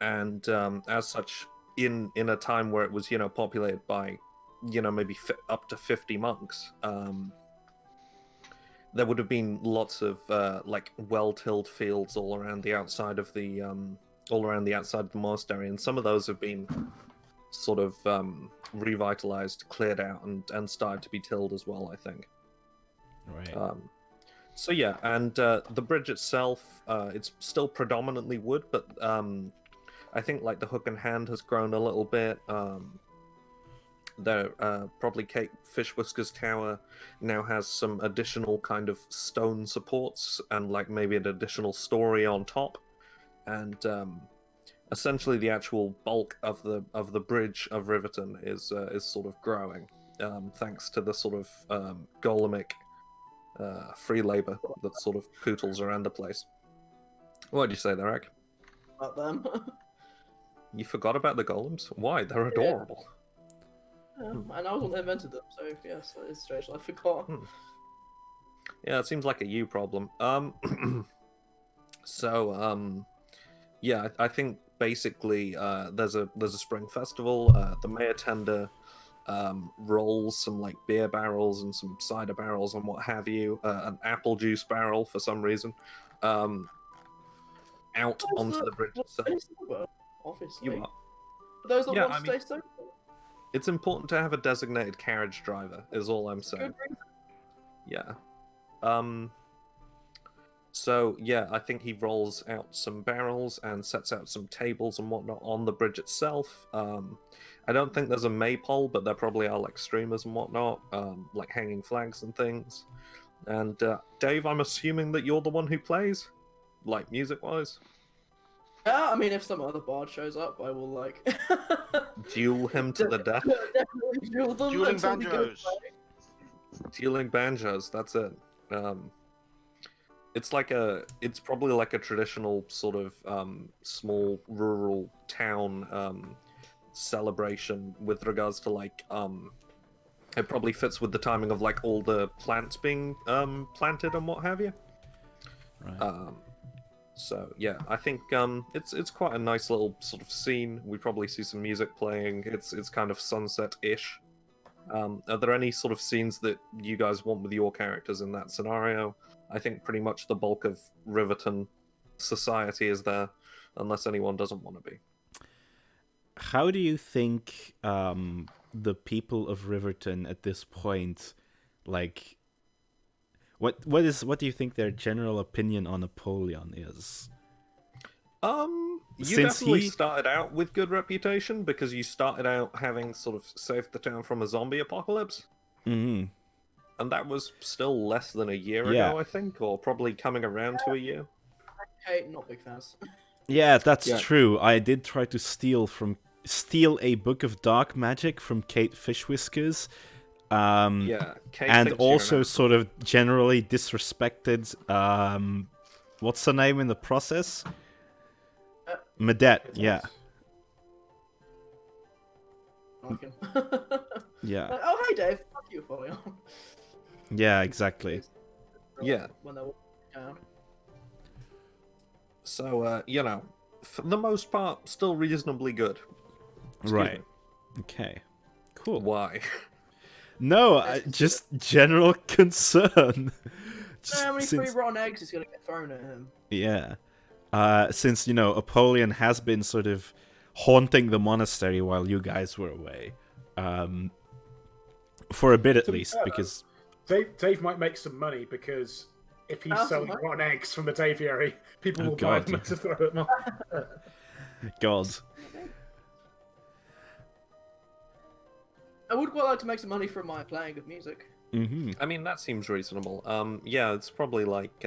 and as such, in a time where it was populated by maybe up to 50 monks, there would have been lots of like well-tilled fields all around the outside of the monastery, and some of those have been sort of revitalized, cleared out, and started to be tilled as well, I think. Right. So yeah, and the bridge itself, it's still predominantly wood, but I think like the hook and hand has grown a little bit. Probably Kate Fishwhisker's tower now has some additional kind of stone supports and like maybe an additional story on top, and essentially the actual bulk of the bridge of Riverton is sort of growing, thanks to the sort of golemic free labor that sort of pootles around the place. What did you say there, Eric? About them. You forgot about the golems? Why? They're adorable. Yeah, and I was the one that invented them, so yes, that is strange. I forgot. Yeah, it seems like a you problem. Yeah, I think basically there's a spring festival. The mayor tender rolls some like beer barrels and some cider barrels and what have you, an apple juice barrel for some reason, out onto the bridge itself. Well, obviously. You are. For those that Yeah, want I to mean- stay sober, It's important to have a designated carriage driver, is all I'm good saying. reason. Yeah. So yeah, I think he rolls out some barrels and sets out some tables and whatnot on the bridge itself. I don't think there's a maypole, but there probably are like streamers and whatnot, like hanging flags and things. And Dave, I'm assuming that you're the one who plays, like music-wise. Yeah, I mean, if some other bard shows up, I will like Duel him to the death. definitely duel them Dueling until we go banjos. Dueling banjos. That's it. It's probably like a traditional sort of small rural town celebration with regards to like it probably fits with the timing of like all the plants being planted and what have you. Right. So yeah, I think it's quite a nice little sort of scene. We probably see some music playing. It's kind of sunset-ish. Are there any sort of scenes that you guys want with your characters in that scenario? I think pretty much the bulk of Riverton society is there, unless anyone doesn't want to be. How do you think the people of Riverton at this point, like, what do you think their general opinion on Napoleon is? You Since definitely he- started out with good reputation because you started out having sort of saved the town from a zombie apocalypse. Hmm. And that was still less than a year Yeah. ago, I think, or probably coming around to a year. Hey, not big fans. Yeah, that's Yeah. true. I did try to steal a book of dark magic from Kate Fishwhiskers. Yeah, Kate And thinks you're also an sort of generally disrespected what's her name in the process? Medette, yeah. Narkin. Yeah. Like, oh, hey, Dave. Fuck you, Napoleon. Yeah, exactly. Yeah. When they're walking down. So, for the most part, still reasonably good. Excuse Right. me. Okay. Cool. Why? No, just general concern. How many free Since, rotten eggs is gonna get thrown at him? yeah. Since, Apollyon has been sort of haunting the monastery while you guys were away. For a bit at To be least, fair, because... Dave might make some money because if he's Awesome, selling huh? rotten eggs from the Daviary, people Oh, will buy God, them yeah. to throw them on. God. I would quite like to make some money from my playing of music. Mm-hmm. I mean, that seems reasonable. Yeah, it's probably like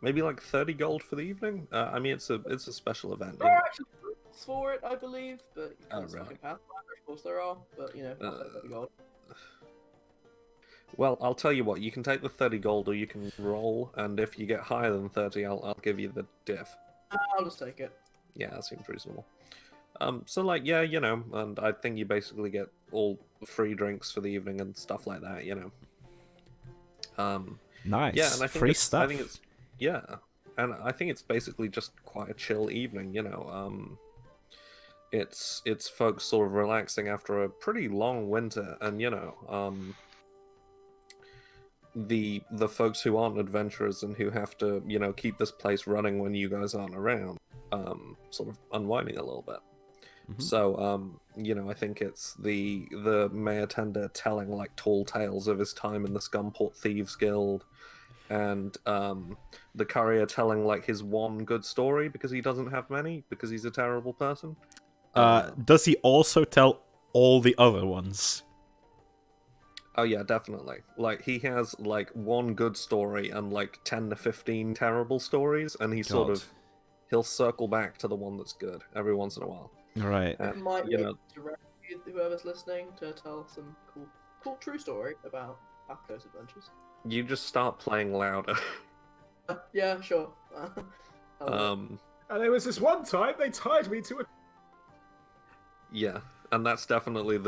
maybe like 30 gold for the evening. I mean, it's a special event. You There are know. actually rules for it, I believe, but Oh, it's really? fucking Pathfinder, of course there are, but I'll take the gold. Well, I'll tell you what. You can take the 30 gold, or you can roll, and if you get higher than 30, I'll give you the diff. I'll just take it. Yeah, that seems reasonable. So like, yeah, and I think you basically get all free drinks for the evening and stuff like that. Nice. Yeah, and I think Free it's, stuff. I think it's yeah, and I think it's basically just quite a chill evening. It's folks sort of relaxing after a pretty long winter, and the folks who aren't adventurers and who have to keep this place running when you guys aren't around, sort of unwinding a little bit. Mhm. So I think it's the mayor tender telling like tall tales of his time in the Scumport Thieves Guild, and the courier telling like his one good story because he doesn't have many because he's a terrible person. Does he also tell all the other ones? Oh yeah, definitely. Like he has like one good story and like 10 to 15 terrible stories, and God. he'll circle back to the one that's good every once in a while. Right. It And, might you be know, direct whoever's listening to tell some cool true story about PATHCO's adventures. you just start playing louder. Yeah, sure. I'll- um, And there was this one time they tied me to a. yeah, and that's definitely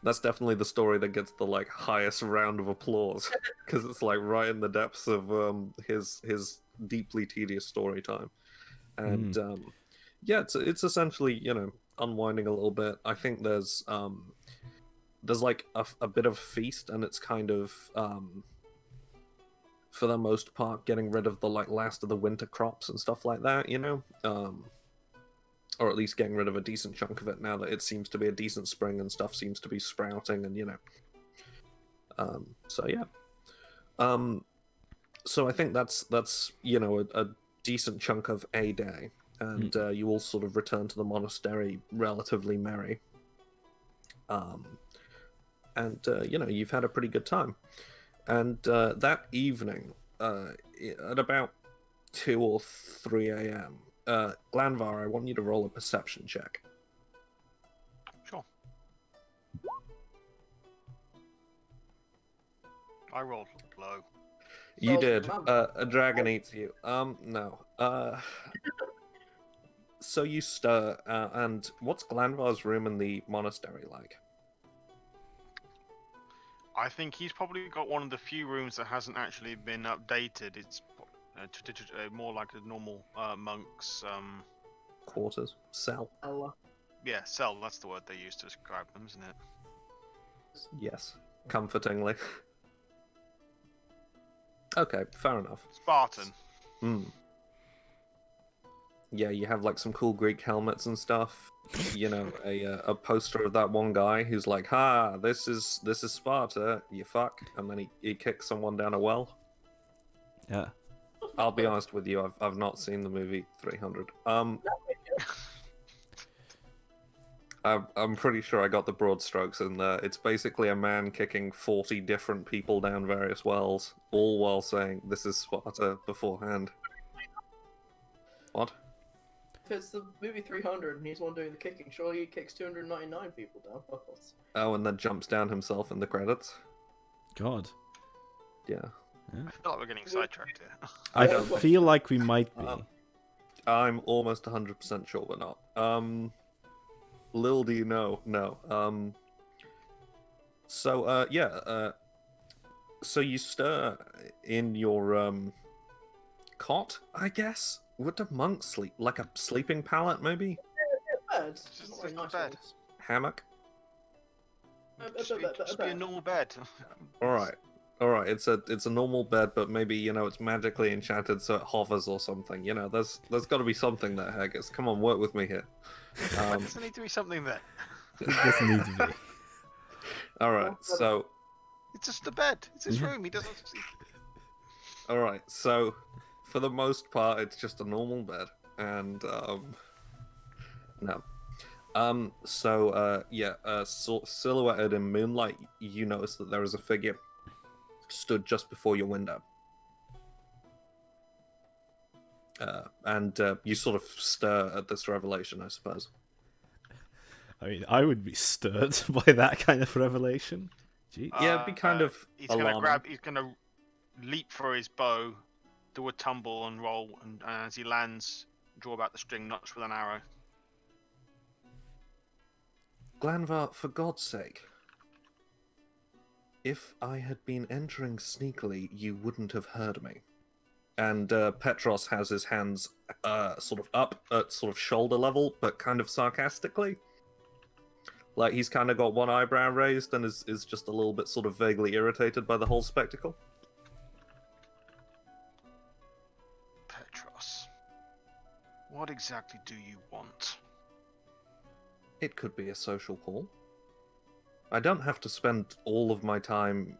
that's definitely the story that gets the like highest round of applause because it's like right in the depths of his deeply tedious story time, and yeah, it's essentially unwinding a little bit. I think there's like a bit of feast, and it's kind of for the most part getting rid of the like last of the winter crops and stuff like that. or at least getting rid of a decent chunk of it now that it seems to be a decent spring and stuff seems to be sprouting, and so yeah. So I think that's a decent chunk of a day, and you all sort of return to the monastery relatively merry. And you've had a pretty good time. And that evening, at about 2 or 3 a.m., Glanvar, I want you to roll a perception check. Sure. I rolled low. You Well, did. mum. A dragon eats you. No. So you stir, and what's Glanvar's room in the monastery like? I think he's probably got one of the few rooms that hasn't actually been updated. It's more like a normal monk's Quarters? Cell? Allah. yeah, cell. That's the word they use to describe them, isn't it? Yes. Comfortingly. Okay, fair enough. Spartan. Yeah, you have like some cool Greek helmets and stuff. A poster of that one guy who's like, "Ha, this is Sparta, you fuck," and then he kicks someone down a well. Yeah. I'll be honest with you, I've not seen the movie 300. I'm pretty sure I got the broad strokes in there. It's basically a man kicking 40 different people down various wells, all while saying, "This is Sparta" beforehand. What? If it's the movie 300 and he's the one doing the kicking, surely he kicks 299 people down. Oh, and then jumps down himself in the credits. God. Yeah. I feel like we're getting sidetracked here. I don't- feel like we might be. I'm almost 100% sure we're not. Lil, do you know? No. So you stir in your cot, I guess. Would a monk sleep like a sleeping pallet, maybe? Bed. Just Not very a nice bed. ones. Hammock. Just be a normal bed. All right. It's a normal bed, but maybe it's magically enchanted so it hovers or something. There's got to be something there, Haggis. Come on, work with me here. Why does there need to be something there? It doesn't need to be. All right. So It's just a bed. It's his room. He doesn't. all right. So for the most part, it's just a normal bed, and no. Silhouetted in moonlight, you notice that there is a figure stood just before your window. And you sort of stir at this revelation, I suppose. I mean, I would be stirred by that kind of revelation. Gee. Yeah, it'd be kind of He's alarming. He's gonna leap for his bow, do a tumble and roll, and as he lands, draw back the string, notch with an arrow. Glanvar, for God's sake. If I had been entering sneakily, you wouldn't have heard me. And Petros has his hands sort of up at sort of shoulder level, but kind of sarcastically. Like he's kind of got one eyebrow raised and is just a little bit sort of vaguely irritated by the whole spectacle. Petros, what exactly do you want? It could be a social call. I don't have to spend all of my time,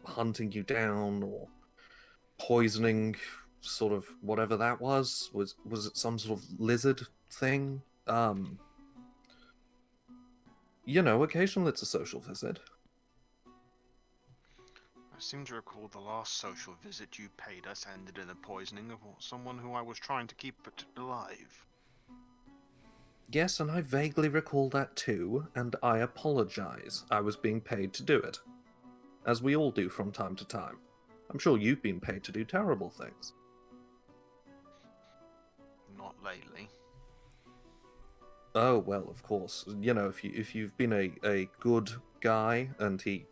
hunting you down or poisoning sort of whatever that was. Was it some sort of lizard thing? Occasionally it's a social visit. I seem to recall the last social visit you paid us ended in the poisoning of someone who I was trying to keep alive. Yes, and I vaguely recall that too, and I apologize. I was being paid to do it. As we all do from time to time. I'm sure you've been paid to do terrible things. Not lately. Oh, well, of course. If you've been a good guy, and he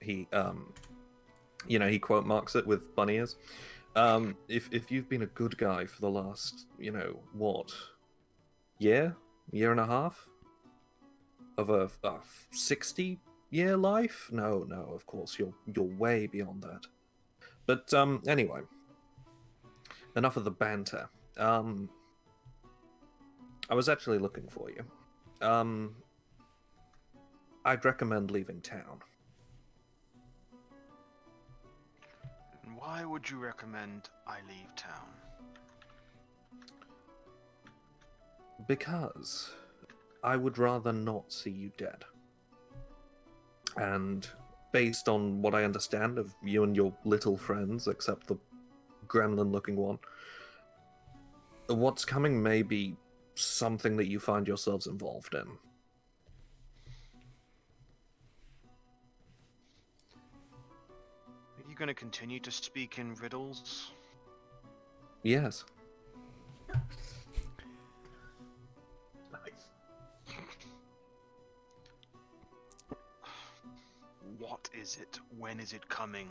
quote marks it with bunny ears. If you've been a good guy for the last, year and a half of a 60-year life? No, of course, you're way beyond that. But anyway, enough of the banter. I was actually looking for you. I'd recommend leaving town. And why would you recommend I leave town? Because I would rather not see you dead. And based on what I understand of you and your little friends, except the gremlin-looking one, what's coming may be something that you find yourselves involved in. Are you going to continue to speak in riddles? Yes. Nice. What is it? When is it coming?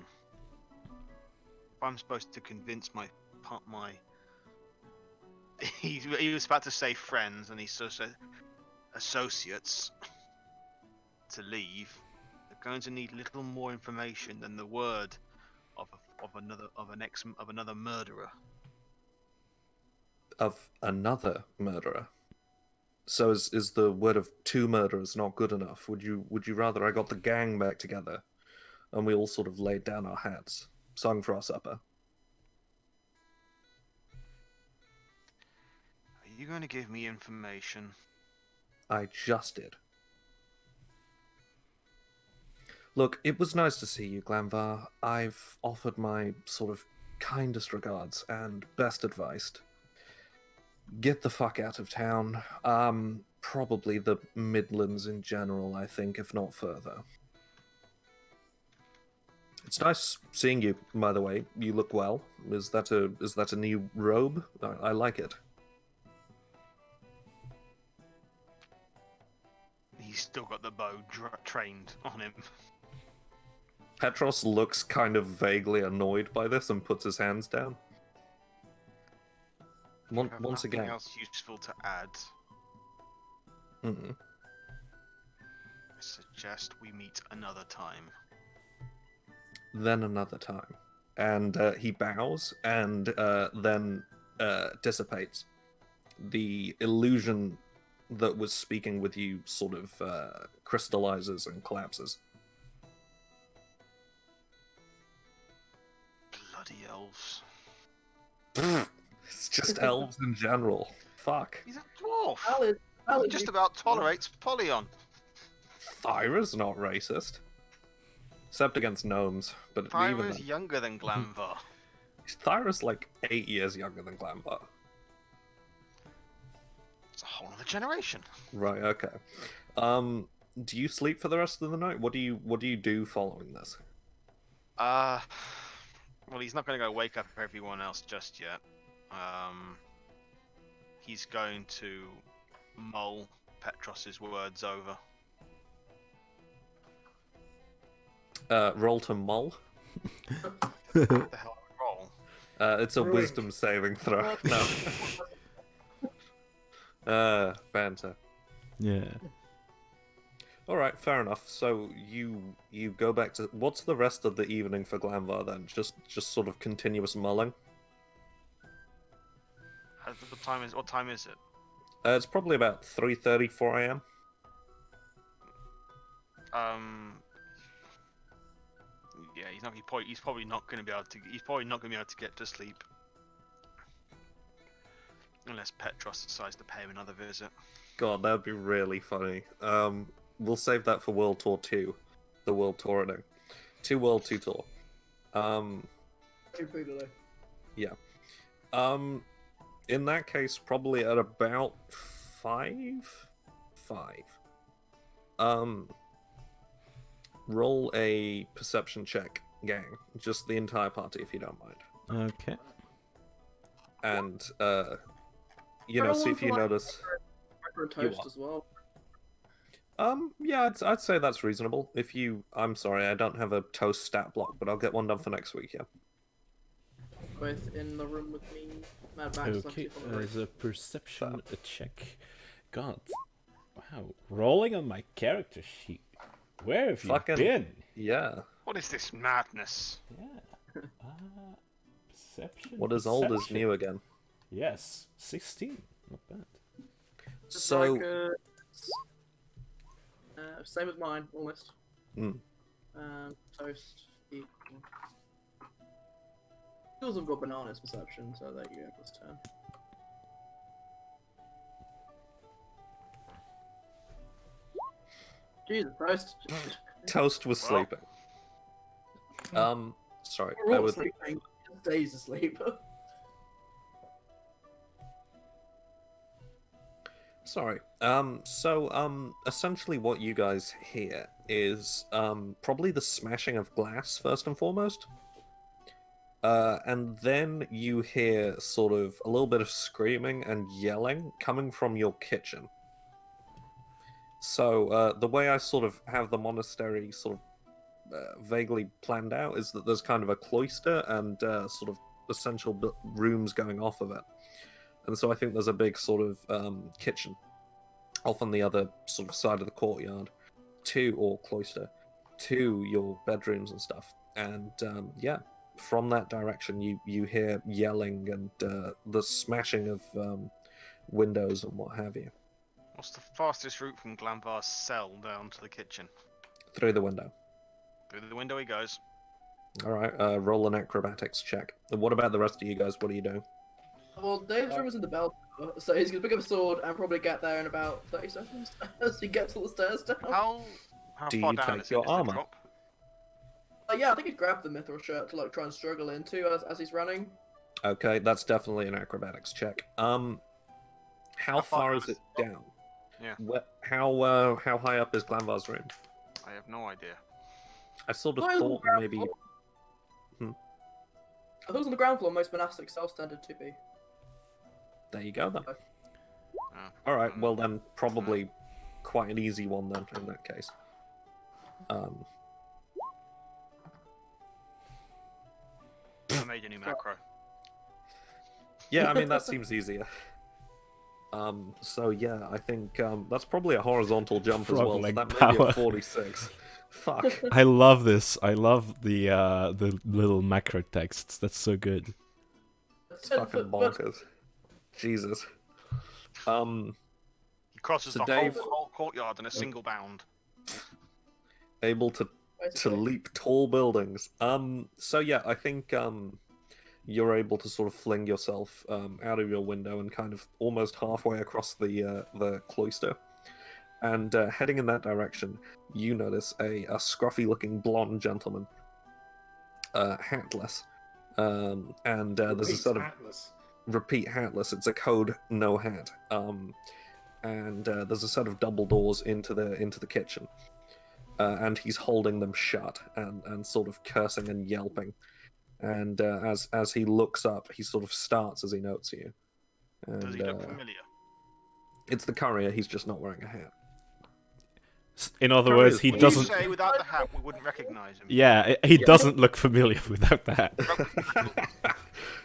If I'm supposed to convince my he was about to say friends, and he so said associates to leave. They're going to need little more information than the word of another murderer. Of another murderer. So is the word of 2 murderers not good enough? Would you rather I got the gang back together and we all sort of laid down our hats, sung for our supper? Are you going to give me information? I just did. Look, it was nice to see you, Glanvar. I've offered my sort of kindest regards and best advice. Get the fuck out of town. Probably the Midlands in general, I think, if not further. It's nice seeing you, by the way. You look well. Is that a new robe? I like it. He's still got the bow trained on him. Petros looks kind of vaguely annoyed by this and puts his hands down. I have Once nothing again. else useful to add. Mhm. I suggest we meet another time. Then another time. And he bows and then dissipates. The illusion that was speaking with you sort of crystallizes and collapses. Bloody elves. It's just elves in general. Fuck. He's a dwarf. Al He just about tolerates Polyon. Thyra's not racist. Except against gnomes. But even Thyra's then. younger than Glanvar. Thyra's like 8 years younger than Glanvar. It's a whole other generation. Right, okay. Do you sleep for the rest of the night? What do you do following this? Well, he's not going to go wake up everyone else just yet. He's going to mull Petros's words over. Roll to mull. What the hell roll? It's a Brewing. wisdom saving throw. No. Banter. Yeah. All right, fair enough. So you go back to what's the rest of the evening for Glanvar then? Just sort of continuous mulling. What time is it? It's probably about 3:30, 4 a.m. Yeah, he's probably not going to be able to get to sleep unless Petros decides to pay him another visit. God, that'd be really funny. We'll save that for World Tour 2, the World Tour ending. 2 World 2 Tour. Yeah. In that case, probably at about 5. Roll a perception check, gang. Just the entire party, if you don't mind. Okay. And see if you notice. For a toast are. as well. Yeah, I'd say that's reasonable. I'm sorry, I don't have a toast stat block, but I'll get one done for next week. Yeah. Both in the room with me. Mad Max. Okay, there's a perception check. God. Wow. Rolling on my character sheet. Where have you been? Yeah. What is this madness? Yeah. Perception. What is old is new again. Yes. 16. Not bad. So, Same as mine, almost. Mm. Toast. Equal. Skills have got bananas perception, so there you go, +10. Jesus Christ. Toast was Well. sleeping. Sorry, We're I all would. sleeping. Just days asleep. Sorry. Essentially, what you guys hear is probably the smashing of glass first and foremost. And then you hear sort of a little bit of screaming and yelling coming from your kitchen. So the way I sort of have the monastery sort of vaguely planned out is that there's kind of a cloister and sort of essential rooms going off of it. And so I think there's a big sort of kitchen off on the other sort of side of the courtyard or cloister to your bedrooms and stuff. And yeah, from that direction you hear yelling and the smashing of windows and what have you. What's the fastest route from Glanvar's cell down to the kitchen? Through the window. Through the window he goes. Alright, roll an acrobatics check. And what about the rest of you guys? What are you doing? Well, Dave's room is in the bell tower, so he's gonna pick up a sword and probably get there in about 30 seconds as he gets all the stairs down. How Do far you down take is your it? Is the armor? drop? Yeah, I think he'd grab the mithril shirt to like try and struggle into as he's running. Okay, that's definitely an acrobatics check. How How far far down is is it it? down? Yeah. How high up is Glanvar's room? I have no idea. I sort of Oh, it was on the thought ground maybe. floor. I thought it was on the ground floor. Most monastic cells tended to be. There you go then. Okay. All right, well then probably quite an easy one then in that case. I made a new macro. Yeah, I mean that seems easier. So yeah, I think that's probably a horizontal jump as well. So Frog-leg that may be power. a 46. Fuck. I love this. I love the little macro texts. That's so good. It's fucking bonkers. Jesus. He crosses So the Dave- whole courtyard in a single bound. Able to leap tall buildings. So yeah, I think you're able to sort of fling yourself out of your window and kind of almost halfway across the cloister. And heading in that direction, you notice a scruffy-looking blonde gentleman, hatless, and there's a sort of Atlas. repeat hatless. It's a code no hat, and there's a set of double doors into the kitchen, and he's holding them shut and sort of cursing and yelping. And as he looks up, he sort of starts as he notes you. And, Does he look familiar? It's the courier. He's just not wearing a hat. In other Courier words, is he weird. doesn't. You say without the hat we wouldn't recognise him. Yeah, he doesn't look familiar without that.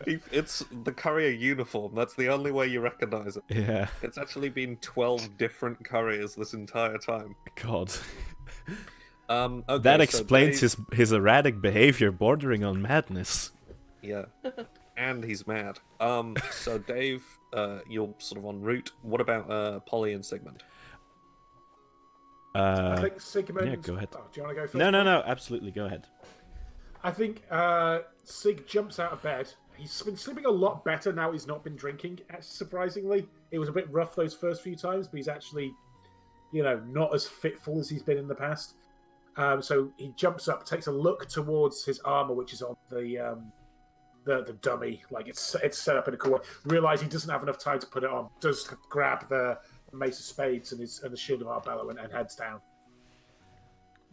It's the courier uniform. That's the only way you recognize it. Yeah, It's actually been 12 different couriers this entire time. God. Okay, That so explains Dave- his erratic behavior bordering on madness. Yeah, and he's mad. So Dave, you're sort of en route. What about Polly and Sigmund? I think Sigmund. yeah, go ahead. Oh, do you want to go first? No, absolutely, go ahead. I think Sig jumps out of bed. He's been sleeping a lot better now he's not been drinking, surprisingly. It was a bit rough those first few times, but he's actually, not as fitful as he's been in the past. So he jumps up, takes a look towards his armor, which is on the dummy. Like it's set up in a cool way. Realize he doesn't have enough time to put it on. Does grab the Mace of Spades and the Shield of Arbella and heads down.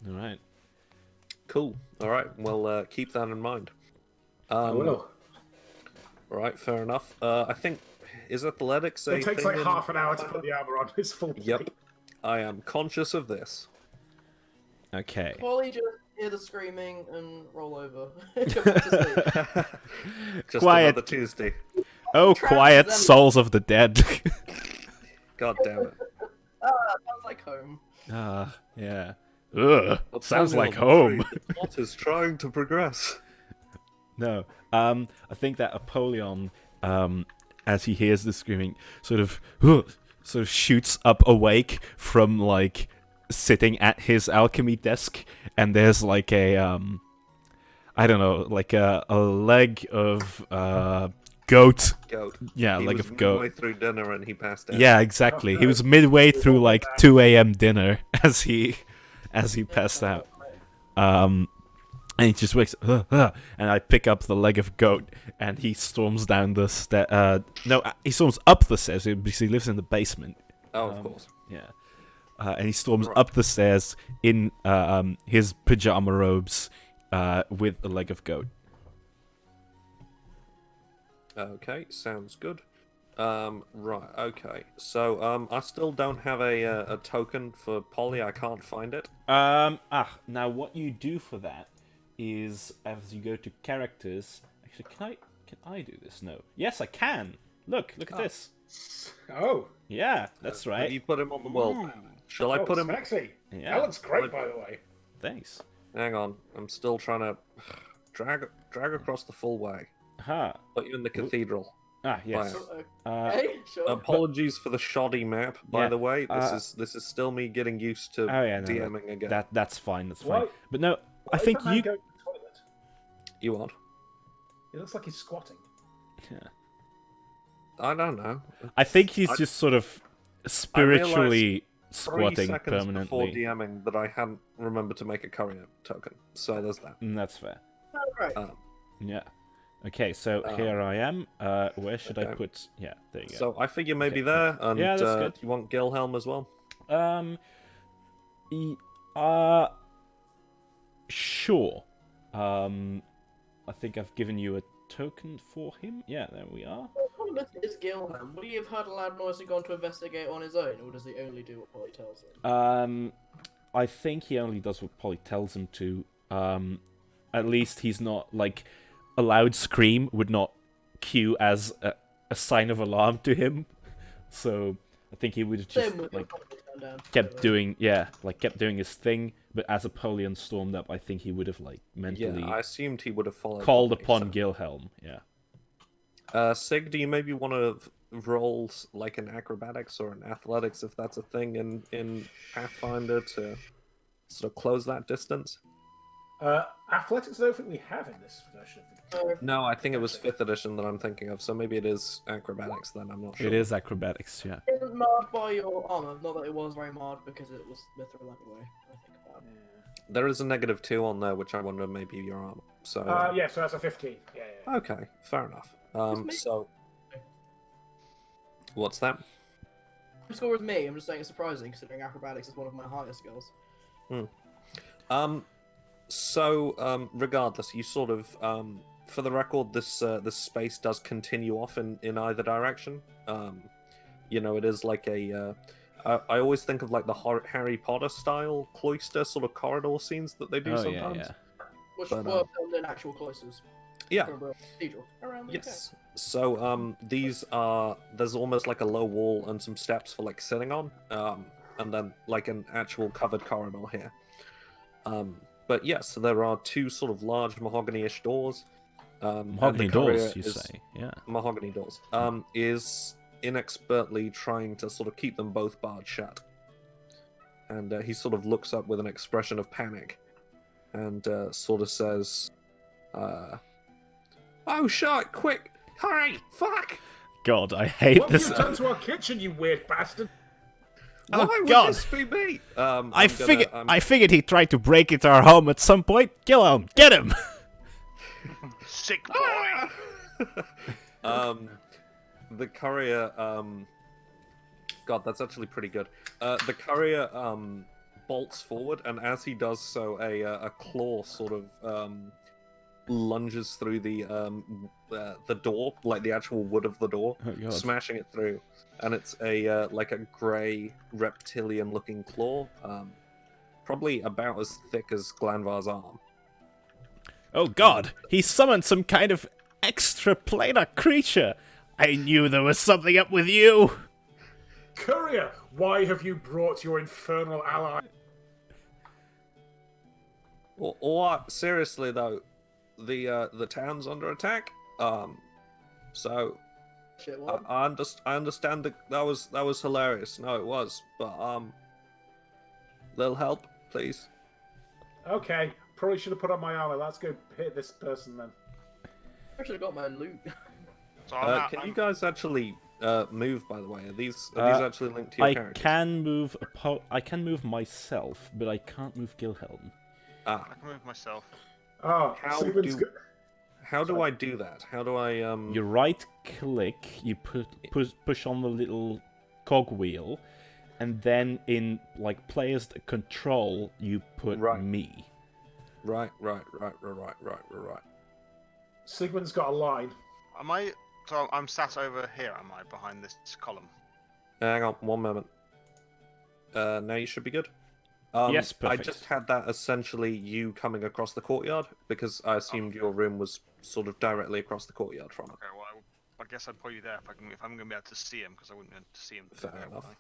All right. Cool. All right. Well, keep that in mind. I will. All right. Fair enough. I think is athletics a It takes thing like in- half an hour to put the armor on. It's full. Yep. I am conscious of this. Okay. Polly just hear the screaming and roll over. Go back to sleep. Just Quiet. another Tuesday. Oh, Traps quiet them. souls of the dead. God damn it. Sounds like home. Yeah. Ugh. Sounds like Apollyon, home. The plot is trying to progress. No. I think that Apollyon, as he hears the screaming, sort of sort of shoots up awake from like sitting at his alchemy desk, and there's like a I don't know, like a leg of goat. Goat. Yeah, He leg was of goat. midway through dinner and he passed out. Yeah, exactly. Oh, He no. was midway We've through all like been 2 a.m. dinner as he passed out. And he just wakes and I pick up the leg of goat, and he storms down the he storms up the stairs because he lives in the basement. Oh, of course. Yeah. And he storms Right. up the stairs in his pajama robes with a leg of goat. Okay, sounds good. Right, okay. So, I still don't have a token for Polly. I can't find it. Now what you do for that is, as you go to characters... Actually, can I do this? No. Yes, I can! Look at this. Oh. Yeah, that's right. You put him on the world map. Shall I Oh, put him... sexy. Yeah. That looks great, by the way. Thanks. Hang on, I'm still trying to drag across the full way. Ha. Put you in the cathedral. Yes. Okay, sure. Apologies for the shoddy map, by Yeah, the way. This is still me getting used to Oh yeah, no, DMing again. that's fine. That's Why- fine. But no, I Why is think that man you. going to the toilet? You what? It looks like he's squatting. Yeah. I don't know. I think he's I- just sort of spiritually 3 squatting seconds before permanently. DMing that I hadn't remembered to make a courier token. So there's that. That's fair. Oh, right. Yeah. Okay, so here I am. Where should I okay. put? Yeah, there you go. So I figure maybe Okay. there, and Yeah, that's good. you want Gilhelm as well? E- sure. I think I've given you a token for him. Yeah, there we are. What is Gilham? Would he have heard a loud noise and gone to investigate on his own, or does he only do what Polly tells him? I think he only does what Polly tells him to. At least he's not like a loud scream would not cue as a sign of alarm to him. So I think he would have just Same with like Polly turned down. kept doing kept doing his thing. But as Apollyon stormed up, I think he would have like mentally Yeah, I assumed he would have followed. called Polly, upon so- Gilhelm. Yeah. Sig, do you maybe want to roll like an acrobatics or an athletics, if that's a thing in Pathfinder, to sort of close that distance? Athletics, I don't think we have in this version of the No, I think it was 5th edition that I'm thinking of, so maybe it is acrobatics then, I'm not sure. It is acrobatics. Yeah. Isn't marred by your armor. Not that it was very marred because it was Mithril anyway. I think about it. There is a -2 on there, which I wonder maybe your armor. So Yeah, so that's a 15. Yeah. okay, fair enough. me. So what's that? Same score as me. I'm just saying it's surprising considering acrobatics is one of my highest skills. Regardless, you sort of, for the record, this space does continue off in either direction. It is like a. I always think of like the Harry Potter style cloister sort of corridor scenes that they do Oh yeah, sometimes. yeah. Which But, were filmed in actual cloisters. Yeah. From a cathedral around the Yes. So these are there's almost like a low wall and some steps for like sitting on, and then like an actual covered corridor here. But yes, so there are 2 sort of large mahogany-ish doors. and Mahogany the courier doors, you is- say? Yeah. Mahogany doors. Is inexpertly trying to sort of keep them both barred shut. And he sort of looks up with an expression of panic, and sort of says, "Oh shit! Quick, hurry! Fuck! God, I hate What have this. you done to our kitchen, you weird bastard? Oh, Why would God. this be me?" I figured he tried to break into our home at some point. Kill him! Get him! Sick boy. The courier. God, that's actually pretty good. The courier bolts forward, and as he does so, a claw sort of lunges through the door, like the actual wood of the door, Oh, God. smashing it through. And it's a like a grey reptilian-looking claw, probably about as thick as Glanvar's arm. Oh God, he summoned some kind of extraplanar creature. I knew there was something up with you. Courier, why have you brought your infernal ally? Or seriously though, the town's under attack. So shit. What? I understand that was hilarious. No, it was, but little help, please. Okay, probably should have put on my armor. Let's go hit this person then. I should have got my loot. So I'm Can you guys actually move? By the way, are these actually linked to your I characters? can move. I can move myself, but I can't move Gilhelm. I can move myself. Oh, How do I do that? How do I You right click, you push on the little cogwheel, and then in like players that control, you put me. Right. Sigmund's got a line. Am I? So I'm sat over here. Am I behind this column? Hang on, one moment. Now you should be good. Yes, I perfect. just had that essentially you coming across the courtyard because I assumed your room was sort of directly across the courtyard from it. Okay. Well, I guess I'd probably be there if I'm going to be able to see him, because I wouldn't be able to see him. Fair enough.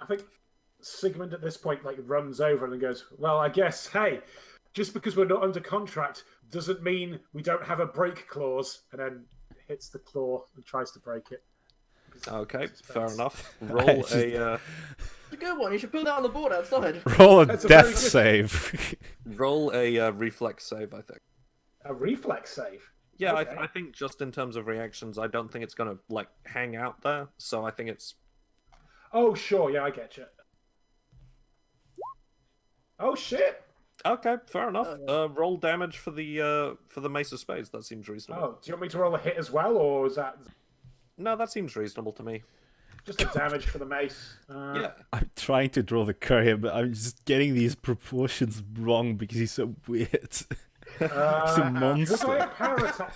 I think Sigmund at this point like runs over and goes, "Well, I guess, hey, just because we're not under contract doesn't mean we don't have a break clause," and then hits the claw and tries to break it. Okay, fair enough. Roll It's a It's a good one. You should put that on the board outside. Roll a That's a death very good- save. roll a reflex save, I think. A reflex save. Yeah, Okay. I think just in terms of reactions, I don't think it's gonna like hang out there. So I think it's Oh, sure, yeah, I get you. Oh shit! okay. Fair enough. Oh, Roll damage for the Mace of Spades. That seems reasonable. Oh, do you want me to roll a hit as well, or is that No, that seems reasonable to me. just a damage for the mace? Yeah. I'm trying to draw the courier, but I'm just getting these proportions wrong because he's so weird. He's a Was I monster. a power attack?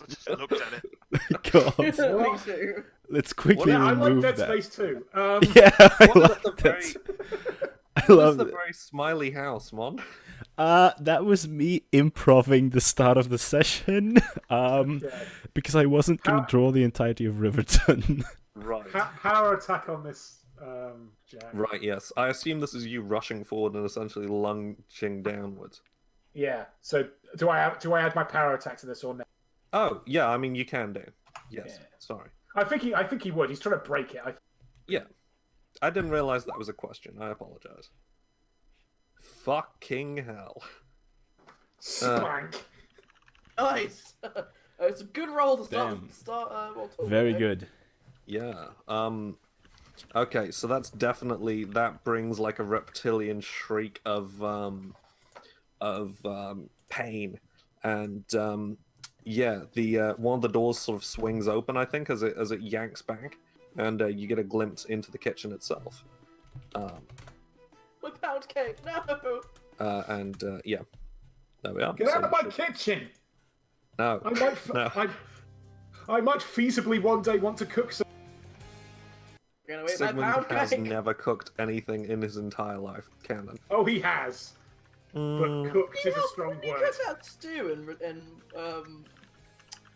Just looked at it. God. Me What? too. Let's quickly Well, I like remove Dead that. Space too. Yeah, I What is love the that. very, I what is love the it. very smiley house, Mon? That was me improving the start of the session, Yeah. because I wasn't going to draw the entirety of Riverton. Right. Power attack on this, Jack. Right, yes. I assume this is you rushing forward and essentially lunging downwards. Yeah. So do I add my power attack to this or no? Oh, yeah, I mean, you can do. Yes, Yeah. sorry. I think he would. He's trying to break it. Yeah. I didn't realize that was a question. I apologize. Fucking hell. Splank. Nice. It's a good roll to start. Damn. Well, talking, Very eh? good. Yeah. Okay, so that brings like a reptilian shriek of pain, and yeah, the one of the doors sort of swings open, I think, as it yanks back, and you get a glimpse into the kitchen itself. My pound cake. No. And yeah, there we are. Get So out of my you should- kitchen. No, I might. no. I might feasibly one day want to cook some. You're gonna eat my Sigmund pound has cake. never cooked anything in his entire life. Canon. Oh, he has. But cooked He is a helped- strong he word. cooked that stew in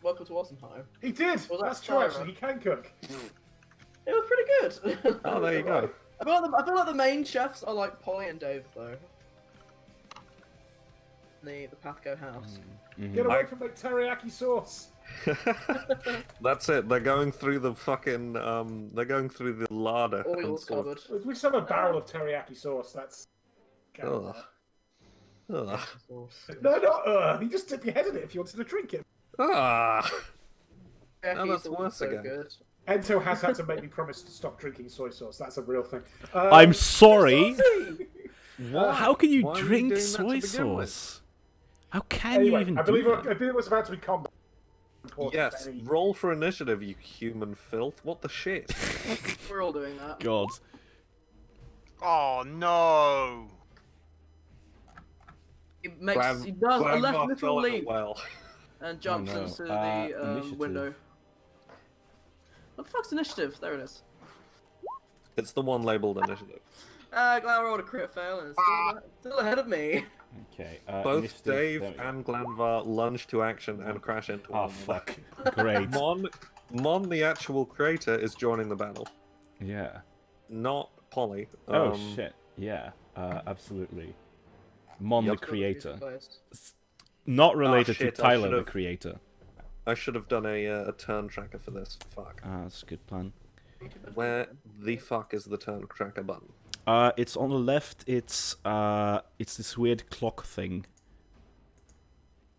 Welcome to Wassenheim. He did. Well, that's that's true. Tyra. Actually, he can cook. It was pretty good. Oh, there you go. I feel like the main chefs are like Polly and Dave though. The PATHCO house. Get away from my teriyaki sauce. That's it. They're going through the fucking. They're going through the larder. and Oil's sort of- covered. We just have a barrel of teriyaki sauce. That's. Ugh. Ugh. No, not. You just dip your head in it if you wanted to drink it. Ah. Teriyaki that's sauce worse is so again. good. Ento has had to make me promise to stop drinking soy sauce. That's a real thing. I'm sorry. What? How can you Why were you drink doing that to soy begin with? sauce? How can you Anyway, even I believe do it, I that? believe it was about to be combat. Important Yes. to any- Roll for initiative, you human filth. What the shit? We're all doing that. God. Oh no! He he does a left Glanvar little fell in a leap well. and jumps no. into the Initiative. window. What the fuck's initiative? There it is. It's the one labeled initiative. Glenn rolled a crit fail and is still ahead of me. Okay. Both initiative, Dave there we go. and Glanvar lunge to action and crash into Oh one another. fuck. Great. Mon, the actual creator, is joining the battle, Yeah. not Polly. Oh shit. Yeah. Absolutely. Mon Yep. the creator. Not related shit, to I Tyler the should've- creator. I should have done a turn tracker for this. Fuck. Ah, that's a good plan. Where the fuck is the turn tracker button? It's on the left. It's this weird clock thing.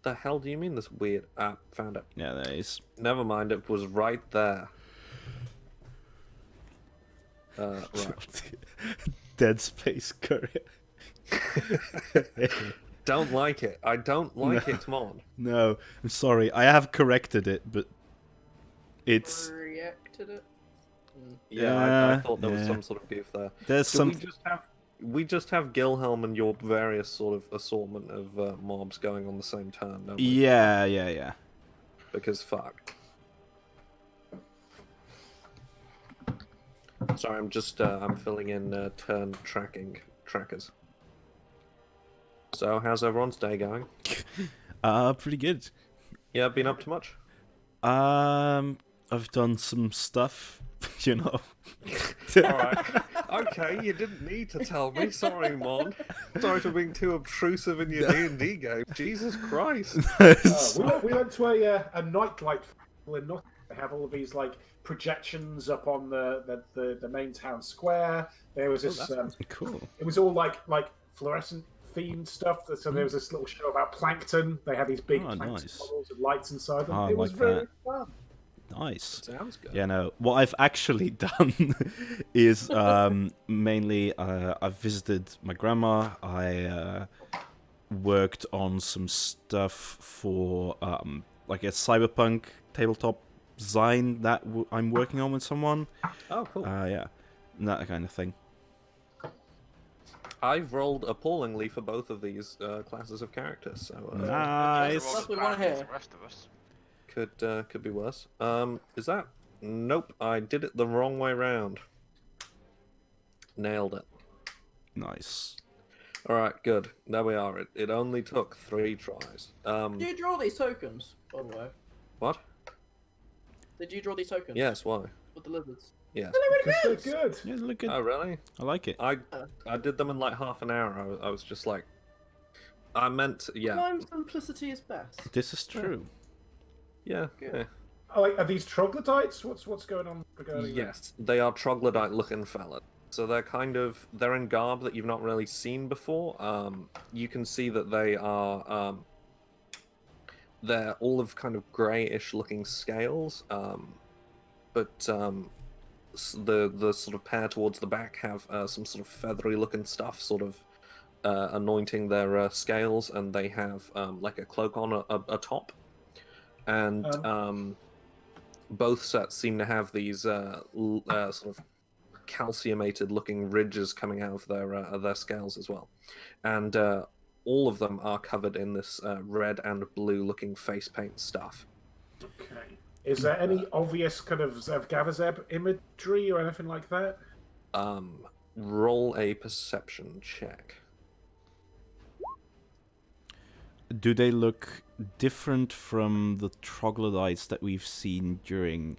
The hell do you mean this weird? Ah, found it. Yeah, there is. Never mind, it was right there. Right. Dead Space Courier. Don't like it. I don't like No. it, Mon. No, I'm sorry. I have corrected it, but it's Reacted it. Yeah, I Yeah, thought there was yeah. some sort of goof there. there's Do some. we just have Gilhelm and your various sort of assortment of mobs going on the same turn, don't we? Yeah. Because fuck. Sorry, I'm just I'm filling in turn trackers. So how's everyone's day going? Pretty good. Yeah, been up to much? I've done some stuff, you know. Alright. Okay, you didn't need to tell me. Sorry, Mon. Sorry for being too obtrusive in your D&D game. Jesus Christ. We went to a nightlight festival in Nottingham. They have all of these like projections up on the main town square. There was this. Cool. It was all like fluorescent themed stuff. So there was this little show about plankton. They had these big Oh, plankton nice. models with lights inside them. Oh, I It was like very that. fun. Nice. Sounds good. Yeah, no. What I've actually done is mainly I've visited my grandma. I worked on some stuff for like a cyberpunk tabletop design that I'm working on with someone. Oh, cool. Yeah, that kind of thing. I've rolled appallingly for both of these classes of characters, so Nice. That's what we wanna hear. The rest of us. could be worse. Is that? Nope, I did it the wrong way round. Nailed it. Nice. All right, good. There we are. It only took 3 tries. Did you draw these tokens, by the way? What? Did you draw these tokens? Yes. Why? With the lizards. Yes. Because they're good. Yeah, they look good. Oh, really? I like it. I did them in like half an hour. I was just like, I meant yeah, Sometimes simplicity is best. This is true. yeah. Good. yeah. Oh, like, are these troglodytes? What's going on regarding that? Yes, they are troglodyte-looking fellas. So they're in garb that you've not really seen before. You can see that they are they're all of kind of greyish looking scales, but the sort of pair towards the back have some sort of feathery looking stuff, sort of anointing their scales, and they have like a cloak on a top, and both sets seem to have these sort of calciumated looking ridges coming out of their scales as well, and all of them are covered in this red and blue looking face paint stuff. Okay. Is there any obvious kind of Gavazeb imagery or anything like that? Roll a perception check. Do they look different from the troglodytes that we've seen during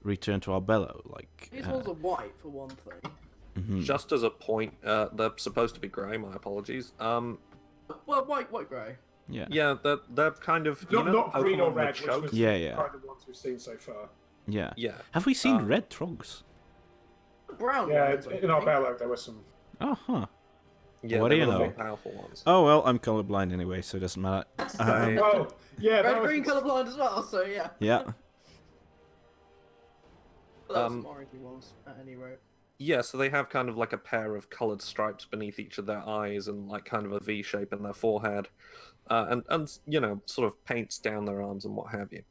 Return to Arbello? Like, These ones are white, for one thing. mhm. Just as a point, they're supposed to be grey. My apologies. Well, white grey. Yeah. Yeah, they're kind of you know Not the green or Pokemon red, with which choke? was Yeah. kind of the ones we've seen so far. Yeah. Yeah. Have we seen Um, red trogs? Brown Yeah, ones, I in think. Arbello there were some. Oh, huh. Yeah, What they do you were the more know? powerful ones. Oh, well, I'm colorblind anyway, so it doesn't matter. Right. Oh, yeah, that Red, was... green, colourblind as well, so yeah. Yeah. But there were some orangey ones, at any rate. Yeah, so they have kind of like a pair of coloured stripes beneath each of their eyes and like kind of a V shape in their forehead, and you know sort of paints down their arms and what have you.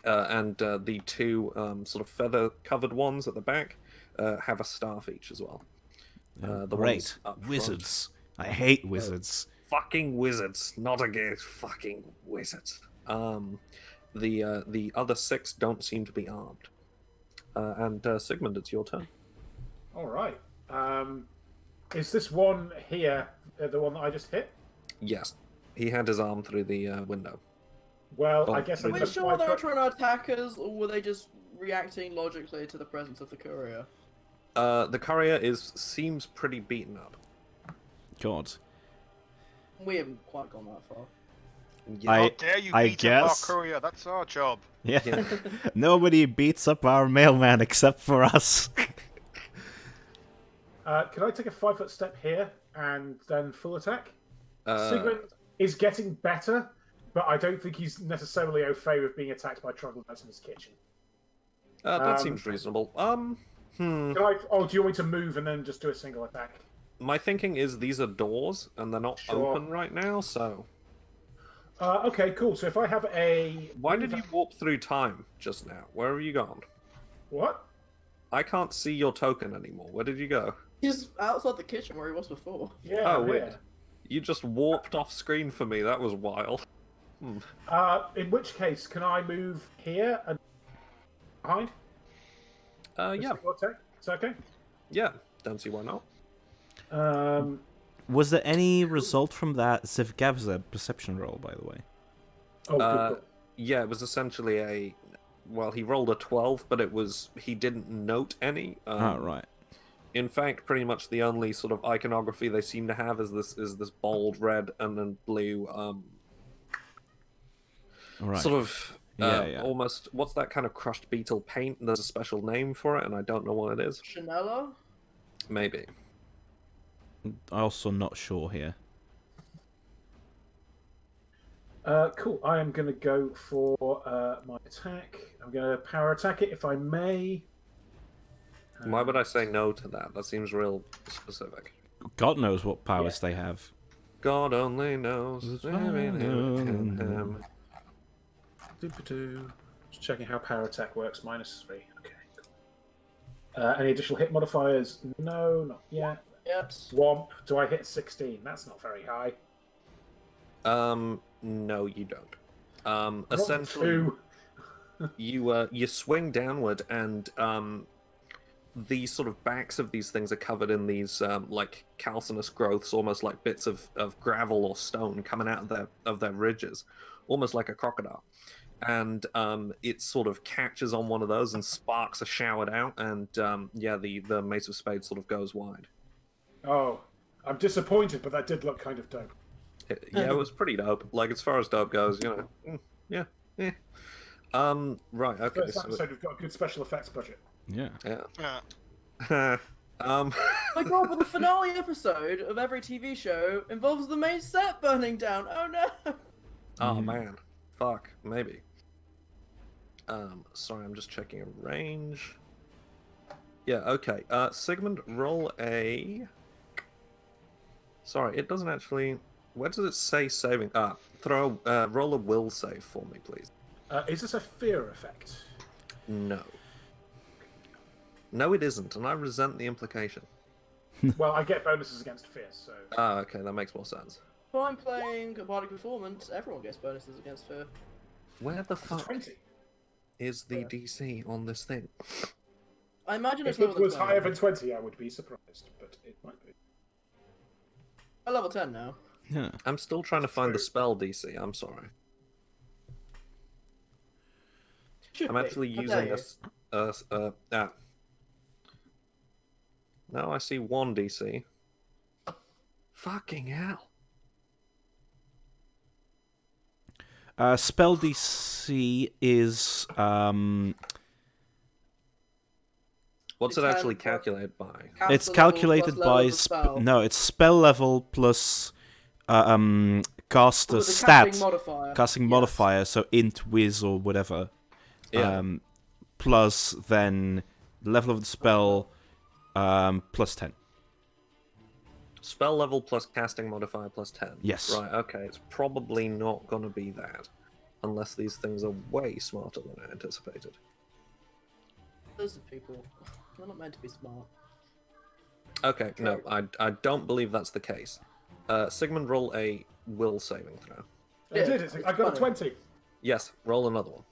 And the two sort of feather covered ones at the back have a staff each as well. The Great. ones up front- Wizards. I hate wizards. Fucking wizards, not again. Fucking wizards. The other 6 don't seem to be armed. And Sigmund, it's your turn. All right. Is this one here the one that I just hit? Yes, he had his arm through the window. Well, Oh, I guess Are Are I'm we going sure they were trying to attack us, or were they just reacting logically to the presence of the courier? The courier seems pretty beaten up. God. We haven't quite gone that far. Yeah. How dare you I beat up our guess. courier? That's our job. Yeah. Yeah. Nobody beats up our mailman except for us. Can I take a 5-foot step here and then full attack? Sigmund Uh, is getting better, but I don't think he's necessarily au fait with being attacked by troglodytes in his kitchen. that seems reasonable. Can I? Oh, do you want me to move and then just do a single attack? My thinking is these are doors and they're not Sure. open right now, so Okay, cool. So if I have a... why did you warp through time just now? Where have you gone? What? I can't see your token anymore. Where did you go? He's outside the kitchen where he was before. Yeah, Oh, I'm weird. here. You just warped off screen for me. That was wild. In which case, can I move here and behind? Yeah, Single attack? Is that okay? yeah. Don't see why not. Was there any result from that Zivgavza perception roll, by the way? Oh, Uh, good. Yeah, it was essentially a. Well, he rolled a 12, but he didn't note any. Oh, right. In fact, pretty much the only sort of iconography they seem to have is this bold red and then blue Right. sort of Yeah. almost, what's that kind of crushed beetle paint? There's a special name for it, and I don't know what it is. Chanela? Maybe. Also not sure here. Cool. I am going to go for my attack. I'm going to power attack it if I may. Why would I say no to that? That seems real specific. God knows what powers they have. God only knows. Just checking how power attack works. -3. Okay. Any additional hit modifiers? No, not yet. Yes. Womp. Do I hit 16? That's not very high. No, you don't. Roll Essentially, 2. you swing downward, and the sort of backs of these things are covered in these like calcareous growths, almost like bits of gravel or stone coming out of their ridges, almost like a crocodile. And it sort of catches on one of those, and sparks are showered out, and the Mace of Spades sort of goes wide. Oh, I'm disappointed, but that did look kind of dope. It was pretty dope. Like, as far as dope goes, yeah. Right, okay. First episode, we've got a good special effects budget. Yeah. Yeah. My god, but the finale episode of every TV show involves the main set burning down. Oh no! Oh man, fuck, maybe. Sorry, I'm just checking a range. Yeah, okay. Sigmund, roll a. Sorry, it doesn't actually. Where does it say saving? Roll a will save for me, please. Is this a fear effect? No. No, it isn't, and I resent the implication. Well, I get bonuses against fear, so... Ah, okay, that makes more sense. If I'm playing a bardic performance, everyone gets bonuses against fear. Where the fuck 20. is the DC on this thing? I imagine it's If lower it than was 20. higher than 20, I would be surprised, but it might be. I'm level 10 now. Yeah. I'm still trying to find the spell DC, I'm sorry. Should I'm be. actually I'll using tell you. Now I see 1 DC. Fucking hell. Spell DC is What's It's it actually had- calculated by? Caster it's level calculated plus level by of the spell. no, it's spell level plus caster With the stat casting modifier. casting Yes. modifier, so int whiz or whatever. Yeah. Plus then level of the spell plus 10. Spell level plus casting modifier plus 10. Yes. Right, okay. It's probably not going to be that. Unless these things are way smarter than I anticipated. Those are people. They're not meant to be smart. Okay, no, I don't believe that's the case. Sigmund, roll a will saving throw. I did it. I got a 20. Yes, roll another one.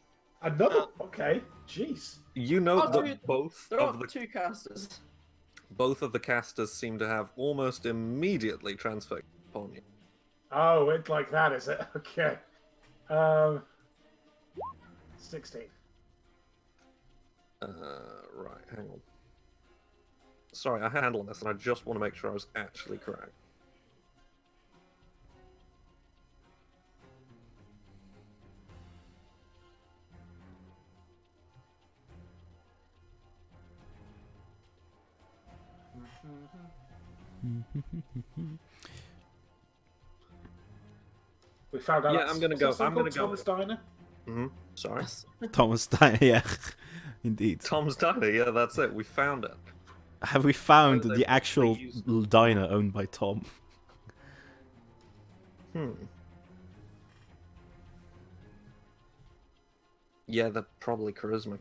Another? Okay. Jeez. You note Oh, that dude, both There of are the 2 casters. casters seem to have almost immediately transferred upon you. Oh, it's like that, is it? Okay. 16. Right, hang on. Sorry, I handled this and I just want to make sure I was actually correct. We found out. Yeah, that's- I'm gonna what's go- that store I'm gonna called? go- Thomas Diner. Sorry. Thomas Diner, yeah, indeed. Tom's Diner, yeah, that's it. We found it. Have we found Oh, the actual used- diner owned by Tom? Yeah, they're probably charisma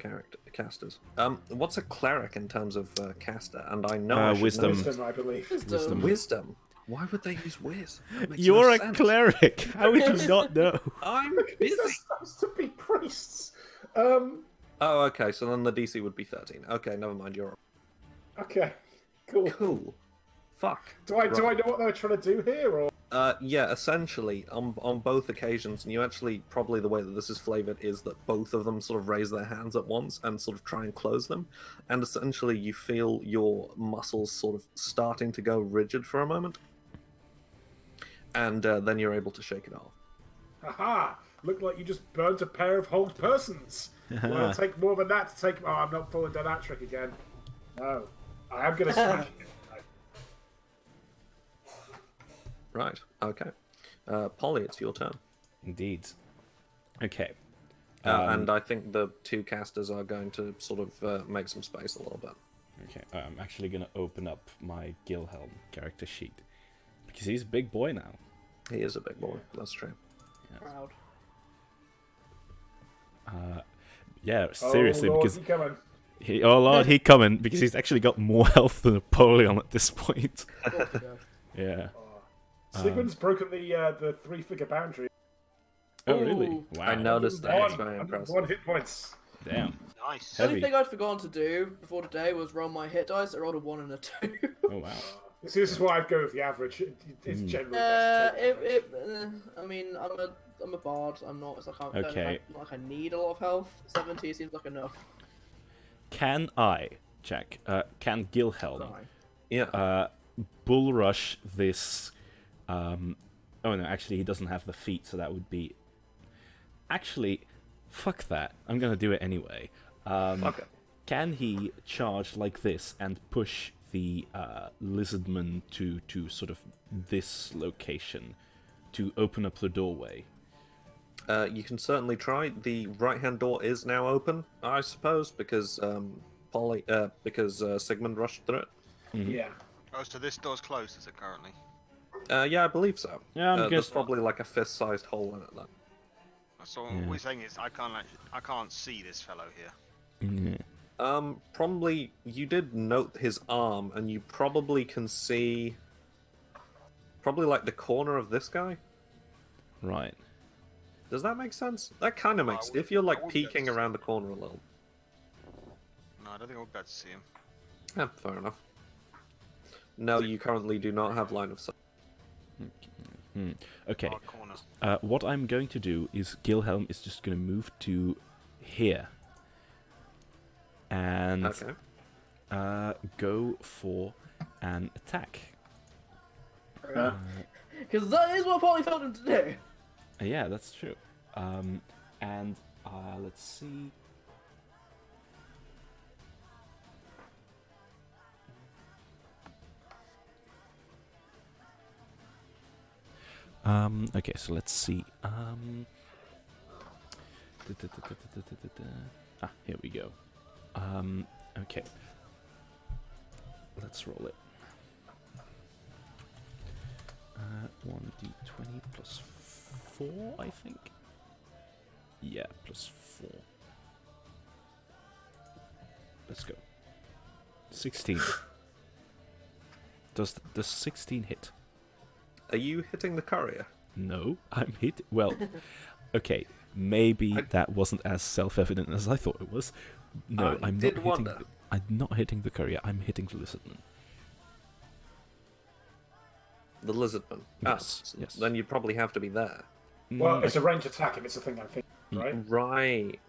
casters. What's a cleric in terms of caster? And I know I should wisdom. know this. Wisdom, I believe. Wisdom. Wisdom. Why would they use whiz? That makes You're no a sense. cleric. How would you not know? I'm They're busy. supposed to be priests. Oh, okay. So then the DC would be 13. Okay, never mind. You're Okay. Cool. cool. Fuck. Do I know what they're trying to do here, or? Yeah, essentially, on both occasions, and you actually, probably the way that this is flavored is that both of them sort of raise their hands at once and sort of try and close them. And essentially, you feel your muscles sort of starting to go rigid for a moment. And then you're able to shake it off. Haha! Looked like you just burnt a pair of whole persons. Well, it'll take more than that to take. Oh, I'm not falling down that trick again. No. I am going to smash it. Right, okay. Polly, it's your turn. Indeed. Okay. And I think the two casters are going to sort of make some space a little bit. Okay. I'm actually gonna open up my Gilhelm character sheet because he's a big boy now. He is a big boy, that's true. Proud. Yeah, seriously, oh, Lord, because he coming. oh lord, he coming because he's actually got more health than Napoleon at this point. Oh, my God. Yeah. Sigmund's broken the 3-figure boundary. Oh really? Ooh. Wow. I noticed that. It's One, very impressive. 1 hit points. Damn. Nice. The only Heavy. thing I'd forgotten to do before today was roll my hit dice. I rolled a 1 and a 2. Oh wow. See, this is why I'd go with the average. It's generally best to take I mean, I'm a bard. I'm not. It's like Okay. not like I need a lot of health. 70 seems like enough. Can I, Jack? Can Gilhelm Sorry. Yeah. bull rush this? Oh no, actually he doesn't have the feet, so that would be. Actually, fuck that. I'm gonna do it anyway. Fuck it. Can he charge like this and push the lizardman to sort of this location to open up the doorway? You can certainly try. The right-hand door is now open, I suppose, because Sigmund rushed through it. Yeah. Oh, so this door's closed, is it currently? Yeah, I believe so. Yeah, I'm There's guess- probably like a fist-sized hole in it then. So Yeah. what we're saying is I can't see this fellow here. Yeah. Probably you did note his arm, and you probably can see probably like the corner of this guy. Right. Does that make sense? That kind of I makes. would- If you're I like would be able peeking to see around the corner a little. No, I don't think I'll be able to see him. Yeah, fair enough. No, you currently do not have line of sight. Okay. Our corner. What I'm going to do is Gilhelm is just going to move to here and Okay. go for an attack. Because that is what Polly told him to do. Yeah, that's true. And let's see. Okay, so let's see. Here we go. Okay. Let's roll it. 1d20 plus 4, I think. Yeah, plus 4. Let's go. 16. Does 16 hit? Are you hitting the courier? No, I'm hit. Well, okay, maybe I- that wasn't as self-evident as I thought it was. No, I I'm did not hitting. wonder. I'm not hitting the courier. I'm hitting the lizardman. The lizardman. Yes, So yes. Then you probably have to be there. Well, it's a range attack if it's a thing I'm thinking, right? Right.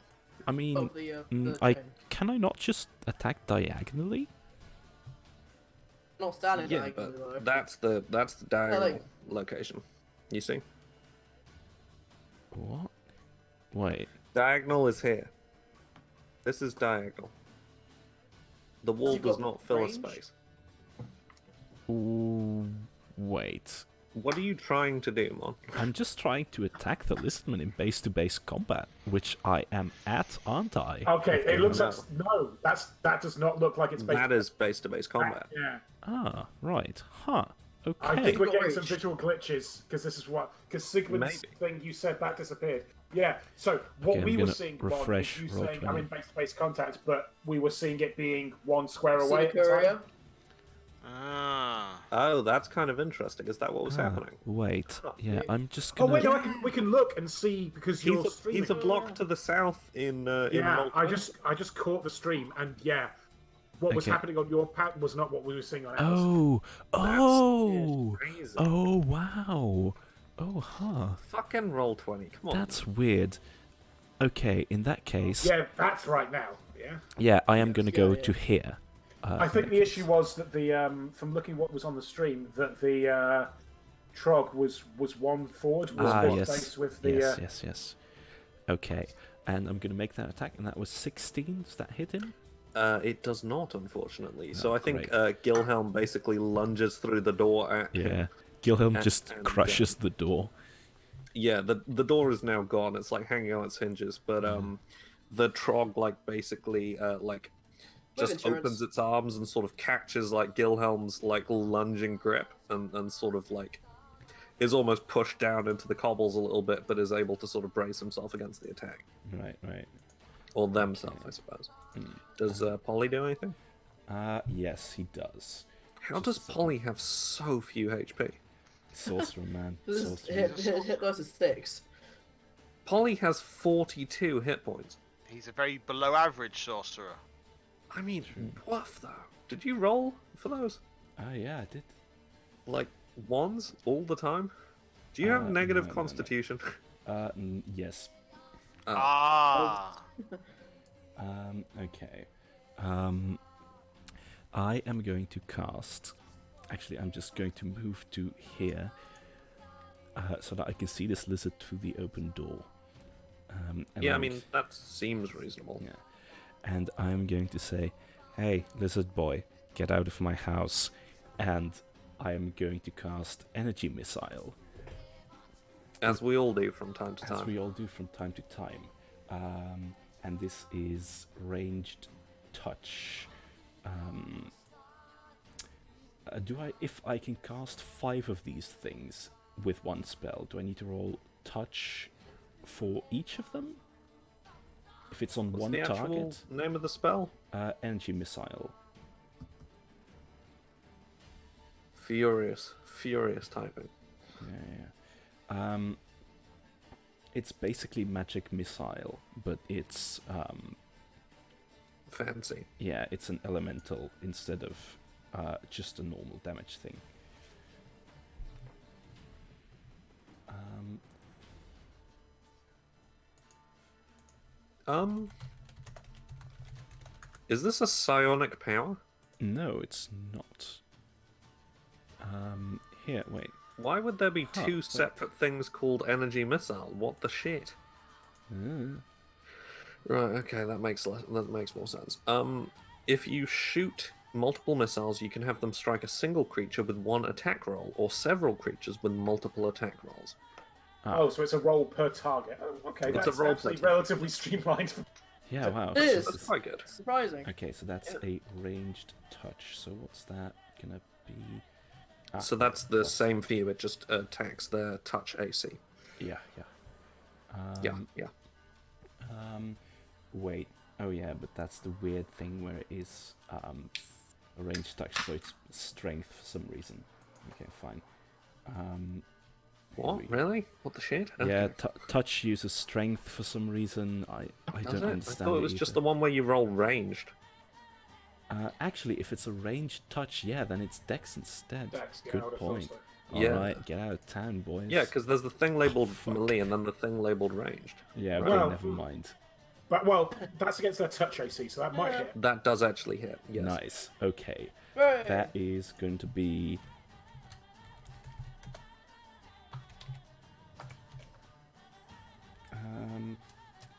I mean, Of the I chain. can I not just attack diagonally? Not standing Yeah, diagonally, though. but that's the diagonal like- location. You see, What? Wait. diagonal is here. This is diagonal. The wall you does got not fill range? a space. Ooh, wait. What are you trying to do, Mon? I'm just trying to attack the listman in base-to-base combat, which I am at, aren't I? Okay, it looks no. like no. That does not look like it's based. That is base-to-base combat. Yeah. Ah, right. Huh. Okay. I think we're Got getting some reach. visual glitches because this is because Sigmund's Maybe. thing you said that disappeared. Yeah. So what Okay, we I'm were gonna seeing refresh was you saying Roll20. I'm in base-to-base contact, but we were seeing it being 1 square See away the at the time. courier? Ah. Oh, that's kind of interesting. Is that what was Ah, happening? wait. Yeah, I'm just Oh gonna... wait, no, we can look and see because you're streaming. He's a block to the south in Yeah, Roll20. I just caught the stream, and yeah, what was Okay. happening on your pad was not what we were seeing on ours. Oh! Crazy. Oh, wow. Oh, huh. Fucking Roll20. Come on. That's weird. Okay, in that case... Yeah, that's right now. Yeah. Yeah, I am gonna go yeah. to here. I think the issue was that the from looking what was on the stream that the Trog was one forward was yes. based with the Yes. Okay, and I'm gonna make that attack, and that was 16. Does that hit him? It does not, unfortunately. So I think great. Gilhelm basically lunges through the door at him. Yeah. Gilhelm And- just and, crushes the door. Yeah, the door is now gone. It's like hanging on its hinges, but the Trog like basically just insurance. opens its arms and sort of catches like Gilhelm's like lunging grip and sort of like is almost pushed down into the cobbles a little bit, but is able to sort of brace himself against the attack. Right. Or themselves, I suppose. Does Polly do anything? Yes, he does. How does Polly have so few HP? Sorcerer man. This is Sorcerer. hit versus 6. Polly has 42 hit points. He's a very below average sorcerer. I mean, bluff though. Did you roll for those? Yeah, I did. Like ones all the time? Do you have negative no. constitution? Yes. Ah. Okay. I am going to cast... Actually, I'm just going to move to here so that I can see this lizard through the open door. And Yeah, I mean, that seems reasonable. Yeah. And I'm going to say, hey, lizard boy, get out of my house. And I am going to cast Energy Missile, As we all do from time to as time. we all do from time to time. And this is ranged touch. If I can cast 5 of these things with one spell, do I need to roll touch for each of them? If it's on What's one the actual target, name of the spell? Energy Missile. Furious typing. Yeah. It's basically magic missile, but it's Fancy. yeah, it's an elemental instead of just a normal damage thing. Is this a psionic power? No, it's not. Here, wait. Why would there be Huh, two wait. separate things called energy missile? What the shit? Uh, Right, okay, that makes more sense. If you shoot multiple missiles, you can have them strike a single creature with one attack roll, or several creatures with multiple attack rolls. Oh, so it's a roll per target. Oh, okay, It's a that's roll per actually target. relatively streamlined. Yeah, wow. It is. That's quite good. Surprising. Okay, so that's a ranged touch. So what's that gonna be? So that's the same for you, it just attacks their touch AC. Yeah. Yeah. Wait. Oh yeah, but that's the weird thing where it is a ranged touch, so it's strength for some reason. Okay, fine. What? Really? What the shit? Yeah, Okay. touch uses strength for some reason. I Does don't it? I understand. thought it was just the one where you roll ranged. Actually, if it's a ranged touch, yeah, then it's Dex instead. Dex, yeah, I Good would've thought point. so. Yeah. Alright, get out of town, boys. Yeah, because there's the thing labeled fuck. melee and then the thing labeled ranged. Yeah, okay, Well- never mind. But well, that's against their touch AC, so that might hit. That does actually hit. Yes. Nice. Okay. Hooray! That is going to be...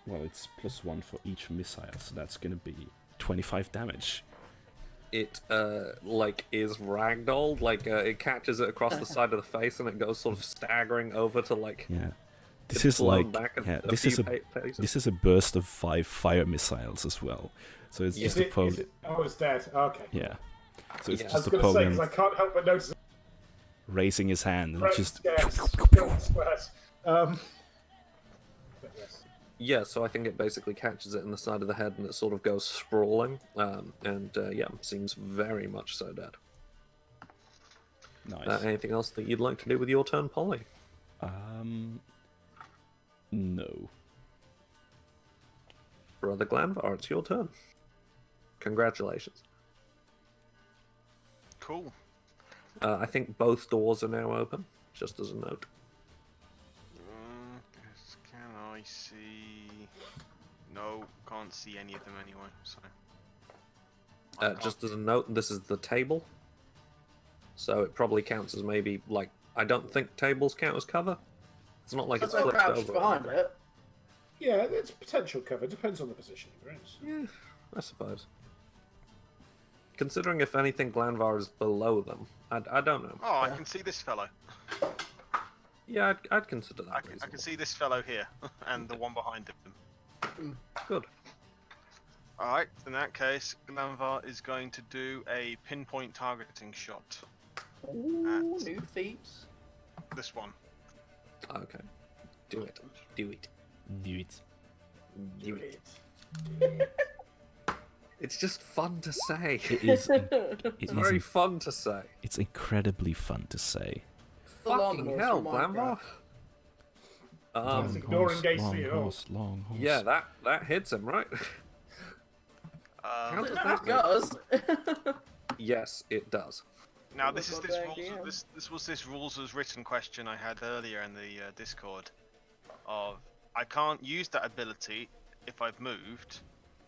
well, it's +1 for each missile, so that's going to be 25 damage. it like is ragdolled, like it catches it across the side of the face and it goes sort of staggering over to like. Yeah. This it's is blown like back this is a paces. this is a burst of 5 fire missiles as well. So it's just a Oh, it's dead. Okay. yeah. So it's Yeah. I was just going to say, because Napoleon I can't help but notice raising his hand and Right, just squares. But yes. Yeah, so I think it basically catches it in the side of the head and it sort of goes sprawling, and yeah, seems very much so dead. nice. Anything else that you'd like to do with your turn, Polly? No. Brother Glanvar, it's your turn. Congratulations. Cool. I think both doors are now open, just as a note. Can I see? No, can't see any of them anyway. So. I can't- Just as a note, this is the table. So it probably counts as maybe, like, I don't think tables count as cover. It's not like That's it's why flipped crouched over. behind it. Yeah, it's potential cover. Depends on the position you're in. Yeah, I suppose. Considering if anything, Glanvar is below them. I don't know. Oh, I can see this fellow. Yeah, I'd consider that I can reasonable. see this fellow here, and the one behind him. Good. Alright, in that case, Glanvar is going to do a pinpoint targeting shot. Ooh, new feats. This one. Okay. Do it. Do it. Do it. Do it. It's just fun to say. It is. It's very fun to say. It's incredibly fun to say. Fucking lawnmowers hell, from Glanvar. Just ignoring Gaze long 3 at all. horse, long horse. Yeah, that hits him, right? How does that That does. Yes, it does. Now Oh, this is goddamn this rules. DM. This was this rules as written question I had earlier in the Discord. Of I can't use that ability if I've moved.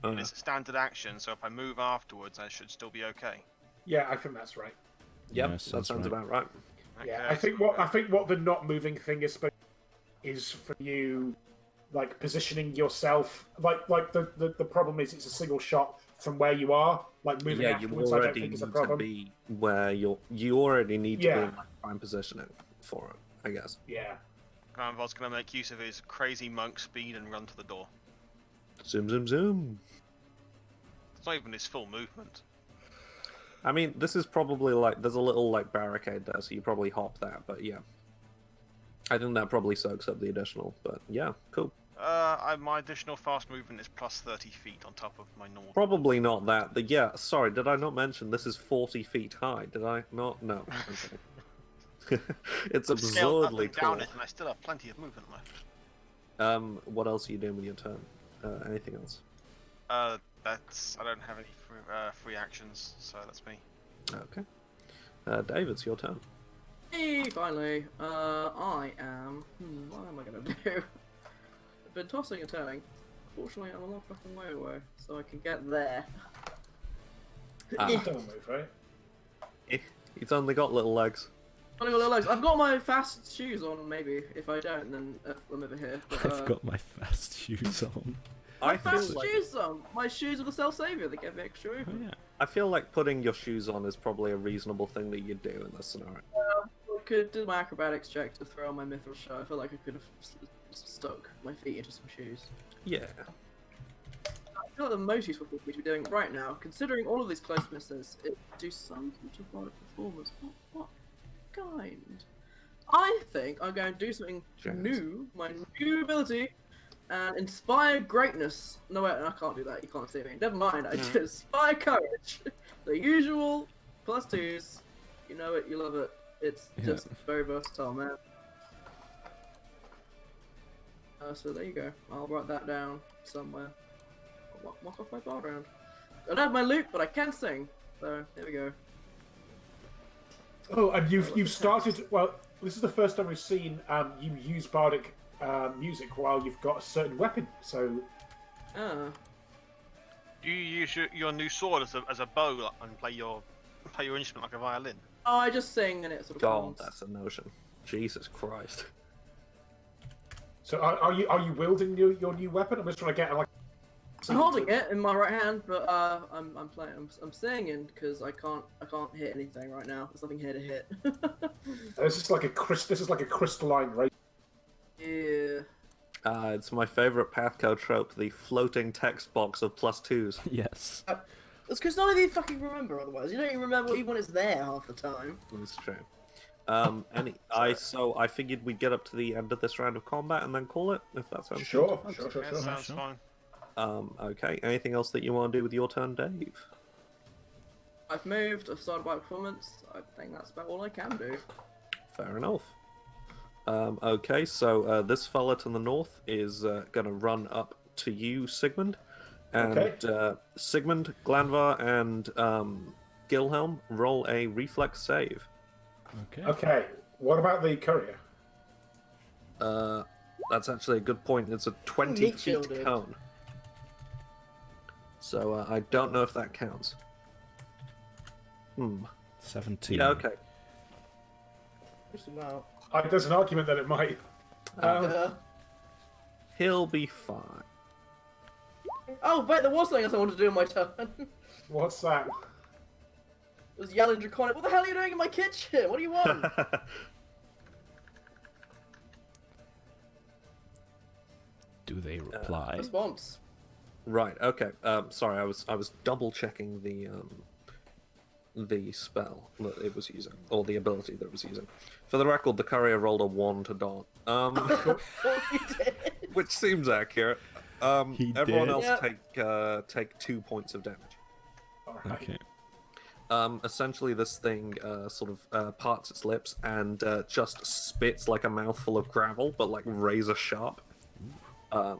It's a standard action, so if I move afterwards, I should still be okay. Yeah, I think that's right. Yep, Yeah, that sounds sounds right. about right. Yeah, Okay, I think so- what the not moving thing is for you, like positioning yourself. Like the problem is it's a single shot from where you are. Like moving Yeah, you afterwards, I don't already think need is a to problem. be where you already need to be Yeah. in like prime positioning for it, I guess. Yeah. Glanvar's going to make use of his crazy monk speed and run to the door. Zoom, zoom, zoom. It's not even his full movement. I mean, this is probably like there's a little like barricade there, so you probably hop that. But yeah, I think that probably soaks up the additional. But yeah, cool. My additional fast movement is plus 30 feet on top of my normal. Probably not that. But yeah, sorry, did I not mention this is 40 feet high? Did I not? No. Okay. It's I've scaled up absurdly and tall. down it, and I still have plenty of movement left. What else are you doing with your turn? Anything else? That's I don't have any free actions, so that's me. Okay. Dave, it's your turn. Hey, finally. I am. What am I gonna do? I've been tossing and turning. Fortunately, I'm a lot fucking way away, so I can get there. Don't move, right? He's only got little legs. Only got little legs. I've got my fast shoes on. Maybe if I don't, then I'm over here. But, I've got my fast shoes on. I fast feel like shoes on. My shoes are the self savior. They give me extra Oh movement. yeah. I feel like putting your shoes on is probably a reasonable thing that you'd do in this scenario. I could do my acrobatics check to throw on my mithril shirt. I feel like I could have stuck my feet into some shoes. Yeah. I feel like the most useful thing for me to be doing right now, considering all of these close misses, is do some sort of bardic performance. What kind? I think I'm going to do something Jazz. new, my new ability, and inspire greatness. No, wait, I can't do that. You can't see me. Never mind. I just inspire courage. The usual +2s. You know it. You love it. It's Yeah. just very versatile, man. So there you go. I'll write that down somewhere. I'll walk off my bar round. I don't have my lute, but I can sing. So there we go. Oh, and you've started. Well, this is the first time we've seen you use bardic music while you've got a certain weapon. So Ah. Do you use your new sword as a bow and play your instrument like a violin? Oh, I just sing and it sort of God, comes. that's a notion. Jesus Christ. are you wielding your new weapon? I'm just trying to get like I'm holding it in my right hand, but I'm playing. I'm singing because I can't hit anything right now. There's nothing here to hit. This is like a crystalline ray. Yeah. It's my favorite PATHCO trope, the floating text box of +2s. Yes. It's because none of you fucking remember otherwise. You don't even remember even when it's there half the time. That's true. So I figured we'd get up to the end of this round of combat and then call it, if that sounds Sure. Yeah, sounds sure. fine. Okay. Anything else that you want to do with your turn, Dave? I've moved. I've started my performance. I think that's about all I can do. Fair enough. Okay, so this fella to the north is gonna run up to you, Sigmund, and Okay. Sigmund, Glanvar, and Gilhelm roll a reflex save. Okay. Okay. What about the courier? That's actually a good point. It's a 20 Meat feet shielded. cone. So I don't know if that counts. 17. Yeah, okay. Wow. There's an argument that it might. He'll be fine. Oh, wait, there was something else I wanted to do in my turn. What's that? was yelling draconic. What the hell are you doing in my kitchen? What do you want? Do they reply? Response. Right. Okay. Sorry, I was double checking the spell that it was using, or the ability that it was using. For the record, the courier rolled a 1 to dot. Oh, you did. Which seems accurate. He Everyone did. else take 2 points of damage. All right. Okay. Essentially, this thing sort of parts its lips and just spits like a mouthful of gravel, but like razor sharp. Yeah,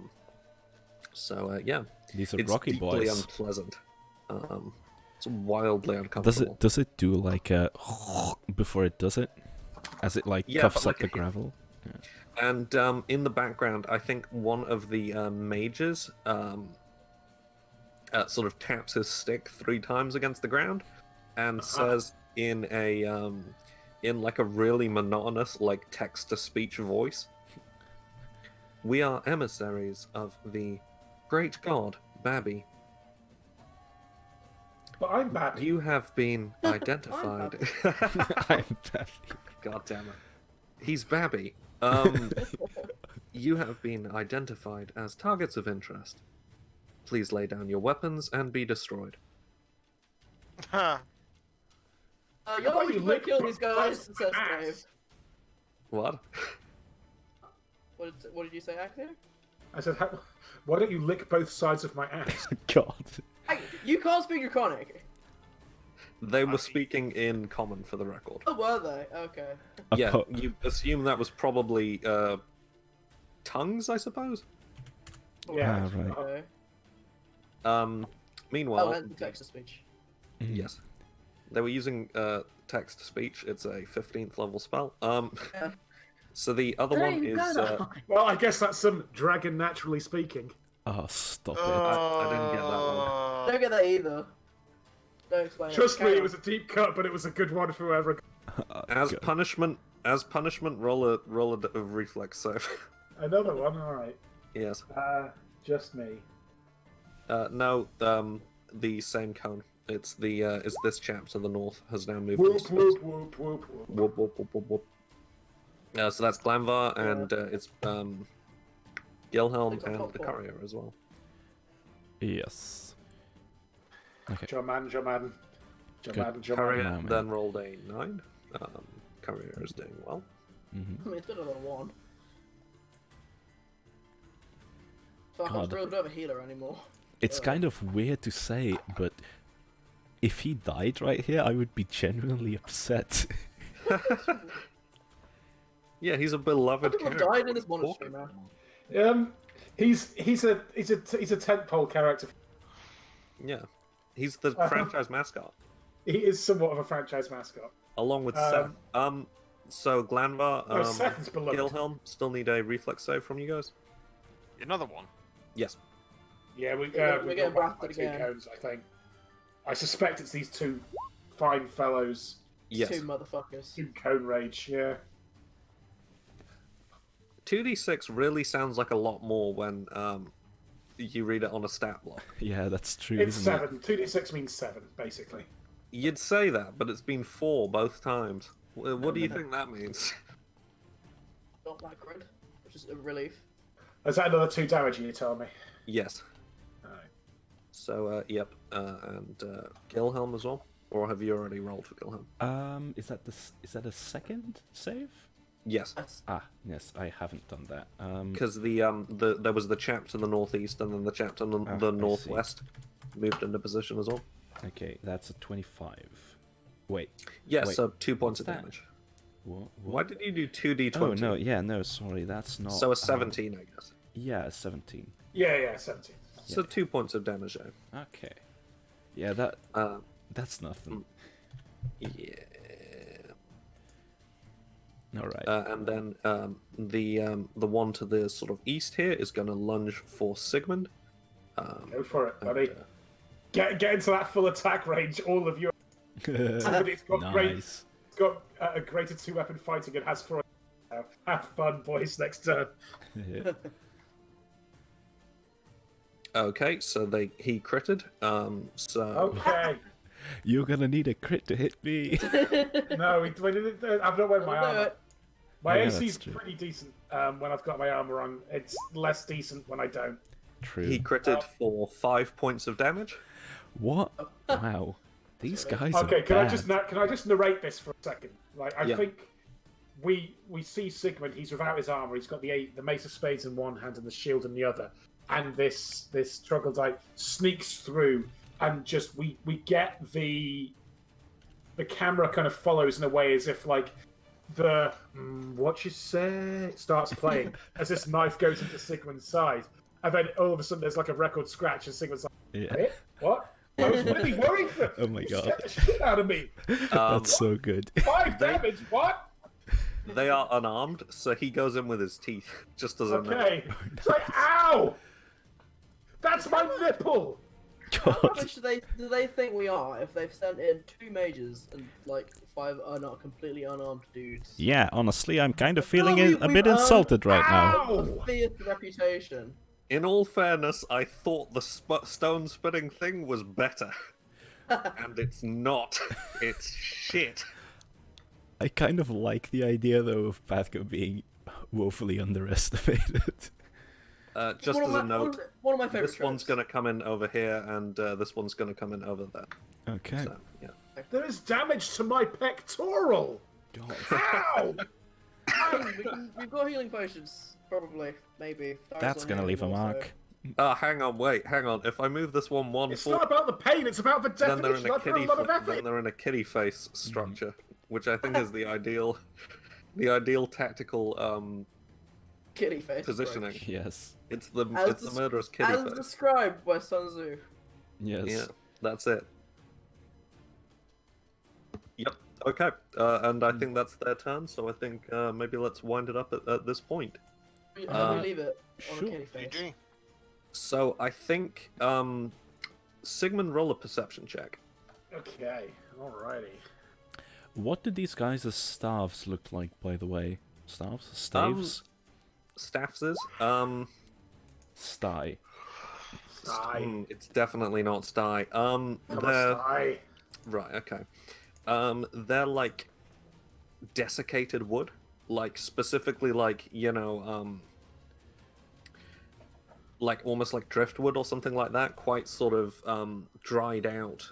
These are it's rocky deeply boys. unpleasant. It's wildly uncomfortable. Does it do like a before it does it? As it like Yeah, cuffs but up like the a hit. gravel? And in the background, I think one of the mages sort of taps his stick 3 times against the ground and says in a in like a really monotonous, like text-to-speech voice, "We are emissaries of the great god Babby. But I'm bad. You have been identified." I'm Babby. God damn it. He's Babby. You have been identified as targets of interest. Please lay down your weapons and be destroyed. Huh. You're Why not you going to lick kill these guys, my says ass? Dave. What? What did you say, Active? I said, why don't you lick both sides of my ass? God. Hey, you can't speak draconic. They were speaking in common, for the record. Oh, were they? Okay. Yeah, Apo- you assume that was probably tongues, I suppose. Yeah. Ah, right. Okay. Meanwhile, Oh, and the text-to-speech. yes, they were using text to speech. It's a 15th level spell. Yeah. So the other one is Well, I guess that's some dragon naturally speaking. Oh, stop it. I didn't get that one. Don't get that either. Don't explain Trust it. me, Carry it was a deep cut, but it was a good one for whoever. As Good. punishment, roll a reflex save. Another one, all right. Yes. Just me. No, the same cone. It's this chap to the north has now moved. Whoop east. whoop whoop whoop whoop. Whoop, whoop, whoop, whoop, whoop. So that's Glanvar, and it's Gilhelm It's on and top the four. courier as well. Yes. Okay. Jaman. Courier man. then rolled a 9. Courier is doing well. I mean, it's better than 1. Fuck, God. I don't have a healer anymore. It's kind of weird to say, but if he died right here, I would be genuinely upset. Yeah, he's a beloved People have character. died in this monastery, man. He's a tentpole character. Yeah, he's the franchise mascot, He is somewhat of a franchise mascot. along with Seth. So Glanvar, No, Seth is beloved. Gilhelm still need a reflex save from you guys. Another one. Yes. Yeah, We're we getting got back by blasted 2 again. cones, I think. I suspect it's these 2 fine fellows. Yes. 2 motherfuckers. 2 cone rage, yeah. 2d6 really sounds like a lot more when you read it on a stat block. Yeah, that's true. It's isn't 7. 2d6 means 7, basically. You'd say that, but it's been 4 both times. What do you think that means? Not that good, which is a relief. Is that another 2 damage you tell me? Yes. Alright. So, yep, and Gilhelm as well? Or have you already rolled for Gilhelm? it? Is that a second save? Yes, That's Yes, I haven't done that. because there was the chap to the northeast and then the chap to the I see. northwest moved into position as well. Okay, that's a 25. Wait. Yes, wait, so 2 points what's of that? damage. What? Why did you do 2d20? Oh no, yeah, no, sorry, that's not. So a 17, I guess. Yeah, 17. Yeah, 17. So 2 points of damage there. Okay. Yeah, that's nothing. Yeah. All right. And then the one to the sort of east here is going to lunge for Sigmund. Go for it, buddy. and, Get into that full attack range, all of you. Somebody's got Nice. It's got a greater 2-weapon fighting and has 4. Have fun, boys. Next turn. Okay, so he critted. So Okay. You're gonna need a crit to hit me. No, I've not wearing my I'll do armor. it. My Yeah, AC that's is true. pretty decent when I've got my armor on. It's less decent when I don't. True. he critted for 5 points of damage. What? Wow. These guys Okay, are can bad. I just narrate this for a second? Like, I Yeah. think we see Sigmund. He's without his armor. He's got the Mace of Spades in one hand and the shield in the other. And this troglodyte sneaks through, and just we get the camera kind of follows in a way as if like the what you say starts playing as this knife goes into Sigmund's side, and then all of a sudden there's like a record scratch, and Sigmund's like, Yeah. "Eh? What? I was really worried for. Oh my you God. scared the shit out of me. That's so good. 5 damage. What? They are unarmed, so he goes in with his teeth, just as a note. Okay. It's like, ow! That's my nipple. How God. much do they think we are if they've sent in 2 mages and like 5 are not completely unarmed dudes? Yeah, honestly, I'm kind of feeling we- a we've bit earned- insulted right now. Ow! The fierce reputation. In all fairness, I thought the stone spitting thing was better. And it's not. It's shit. I kind of like the idea, though, of PATHCO being woefully underestimated. Just as a note, one of my favorite. this one's going to come in over here, and this one's going to come in over there. Okay. So, yeah. There is damage to my pectoral. God. Ow! We've got healing potions, probably, maybe. That's gonna leave a mark. Hang on, wait, hang on. If I move this one It's foot, not about the pain. It's about the then they're in definition. a I put a kitty lot of then effort. they're in a kitty face structure, which I think is the ideal tactical Kitty face. positioning. Yes. It's the As murderous kitty As face. described by Sun Tzu. Yes. Yeah, that's it. Yep. Okay. And I think that's their turn. So I think maybe let's wind it up at this point. How do we leave it on sure. a kitty face? GG. So I think Sigmund, roll a perception check. Okay, alrighty. What did these guys' staves look like, by the way? Staves? Staves? Staffs is Sty. it's definitely not Sty. Come They're on, Sty. right. Okay. They're like desiccated wood, like specifically like like almost like driftwood or something like that. Quite sort of dried out,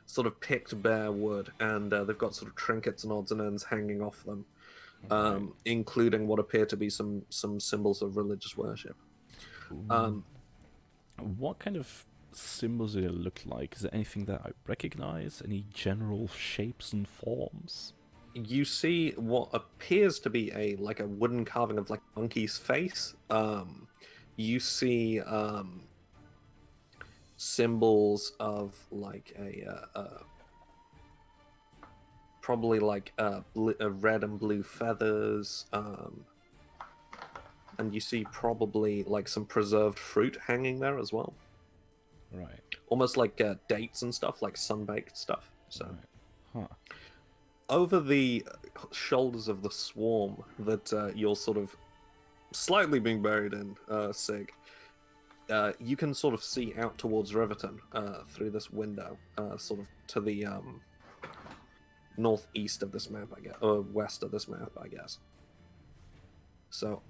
sort of picked bare wood, and they've got sort of trinkets and odds and ends hanging off them, including what appear to be some symbols of religious worship. What kind of symbols do they look like? Is there anything that I recognize? Any general shapes and forms? You see what appears to be a wooden carving of like a monkey's face. You see symbols of like probably like a red and blue feathers, and you see probably like some preserved fruit hanging there as well, Right. almost like dates and stuff, like sun-baked stuff. So. Right. Huh. Over the shoulders of the swarm that you're sort of slightly being buried in Sig, you can sort of see out towards Riverton through this window, sort of to the northeast of this map, I guess, or west of this map, I guess. So,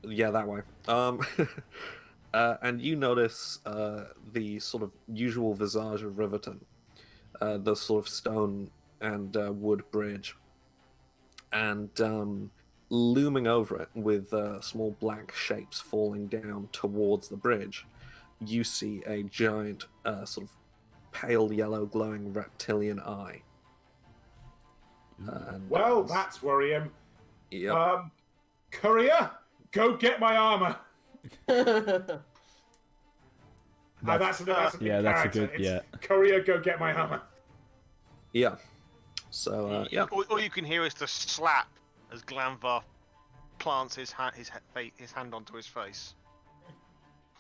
yeah, that way. And you notice the sort of usual visage of Riverton, the sort of stone and wood bridge, and looming over it with small black shapes falling down towards the bridge, you see a giant sort of pale yellow glowing reptilian eye. And Well, that's worrying. Yep. Courier, go get my armor. That's a yeah, that's a character. good It's yeah. Courier, go get my armor. Yeah. So yeah. All you can hear is the slap as Glanvar plants his hand onto his face.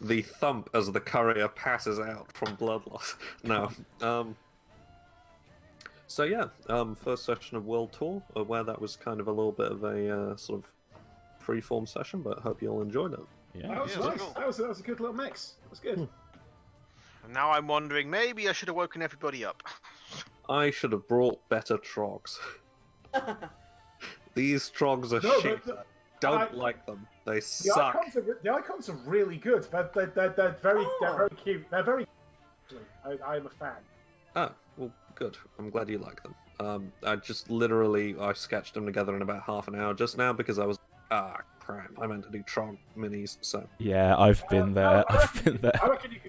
The thump as the courier passes out from blood loss. No. So yeah, first session of World Tour, where that was kind of a little bit of a sort of free-form session, but hope you all enjoyed it. Yeah. That was Yeah, nice. cool. That was a good little mix. That was good. And now I'm wondering, maybe I should have woken everybody up. I should have brought better trogs. These trogs are No, shit. but Don't like them. They The suck. icons are really good. They're very cute. They're very. I'm a fan. Oh, well, good. I'm glad you like them. I just literally I sketched them together in about half an hour just now because I was crap. I meant to do Trog minis. So Yeah, I've been there. I've been there. I reckon you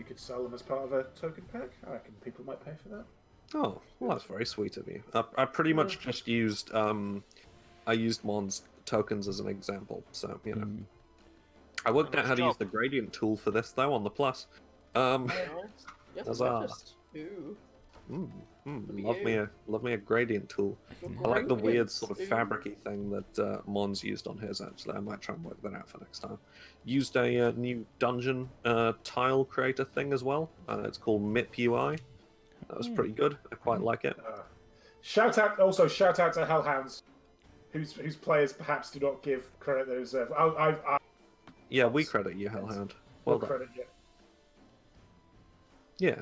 could sell them as part of a token pack. I reckon people might pay for that. oh, well, that's very sweet of you. I pretty much just used I used Mon's tokens as an example. So you know, I worked out how to use the gradient tool for this though on the plus. Yes, Huzzah. Ooh. Love me a gradient tool. I like the weird sort of fabricy thing that Mons used on his. Actually, I might try and work that out for next time. Used a new dungeon tile creator thing as well. It's called MIP UI. That was pretty good. I quite like it. Shout out to Hellhounds, whose players perhaps do not give credit they deserve. Yeah, we credit you, Hellhound. Well done. Credit, yeah. Yeah.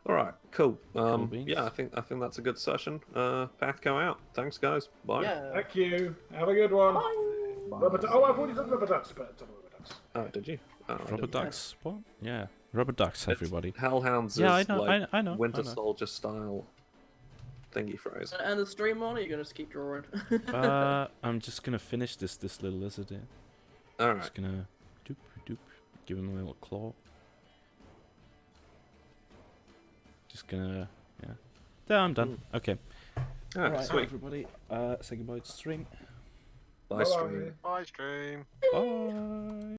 All right. Cool. beans. Yeah, I think that's a good session. PATHCO out. Thanks, guys. Bye. Yeah. Thank you. Have a good one. I've already done rubber ducks, but I've done rubber ducks. Oh, did you? Oh, I Rubber didn't. ducks. What? Yeah. Rubber ducks, everybody. Hellhounds Yeah, is I know, like I know. Winter I know. Soldier style thingy phrase. And the stream on, or are you gonna just keep drawing? I'm just gonna finish this little lizard here. All right. Just gonna doop, give him a little claw. Just gonna, yeah. There, I'm done. Okay. All right. Sweet. everybody. Say goodbye to String. Bye, stream. Bye, stream. Bye.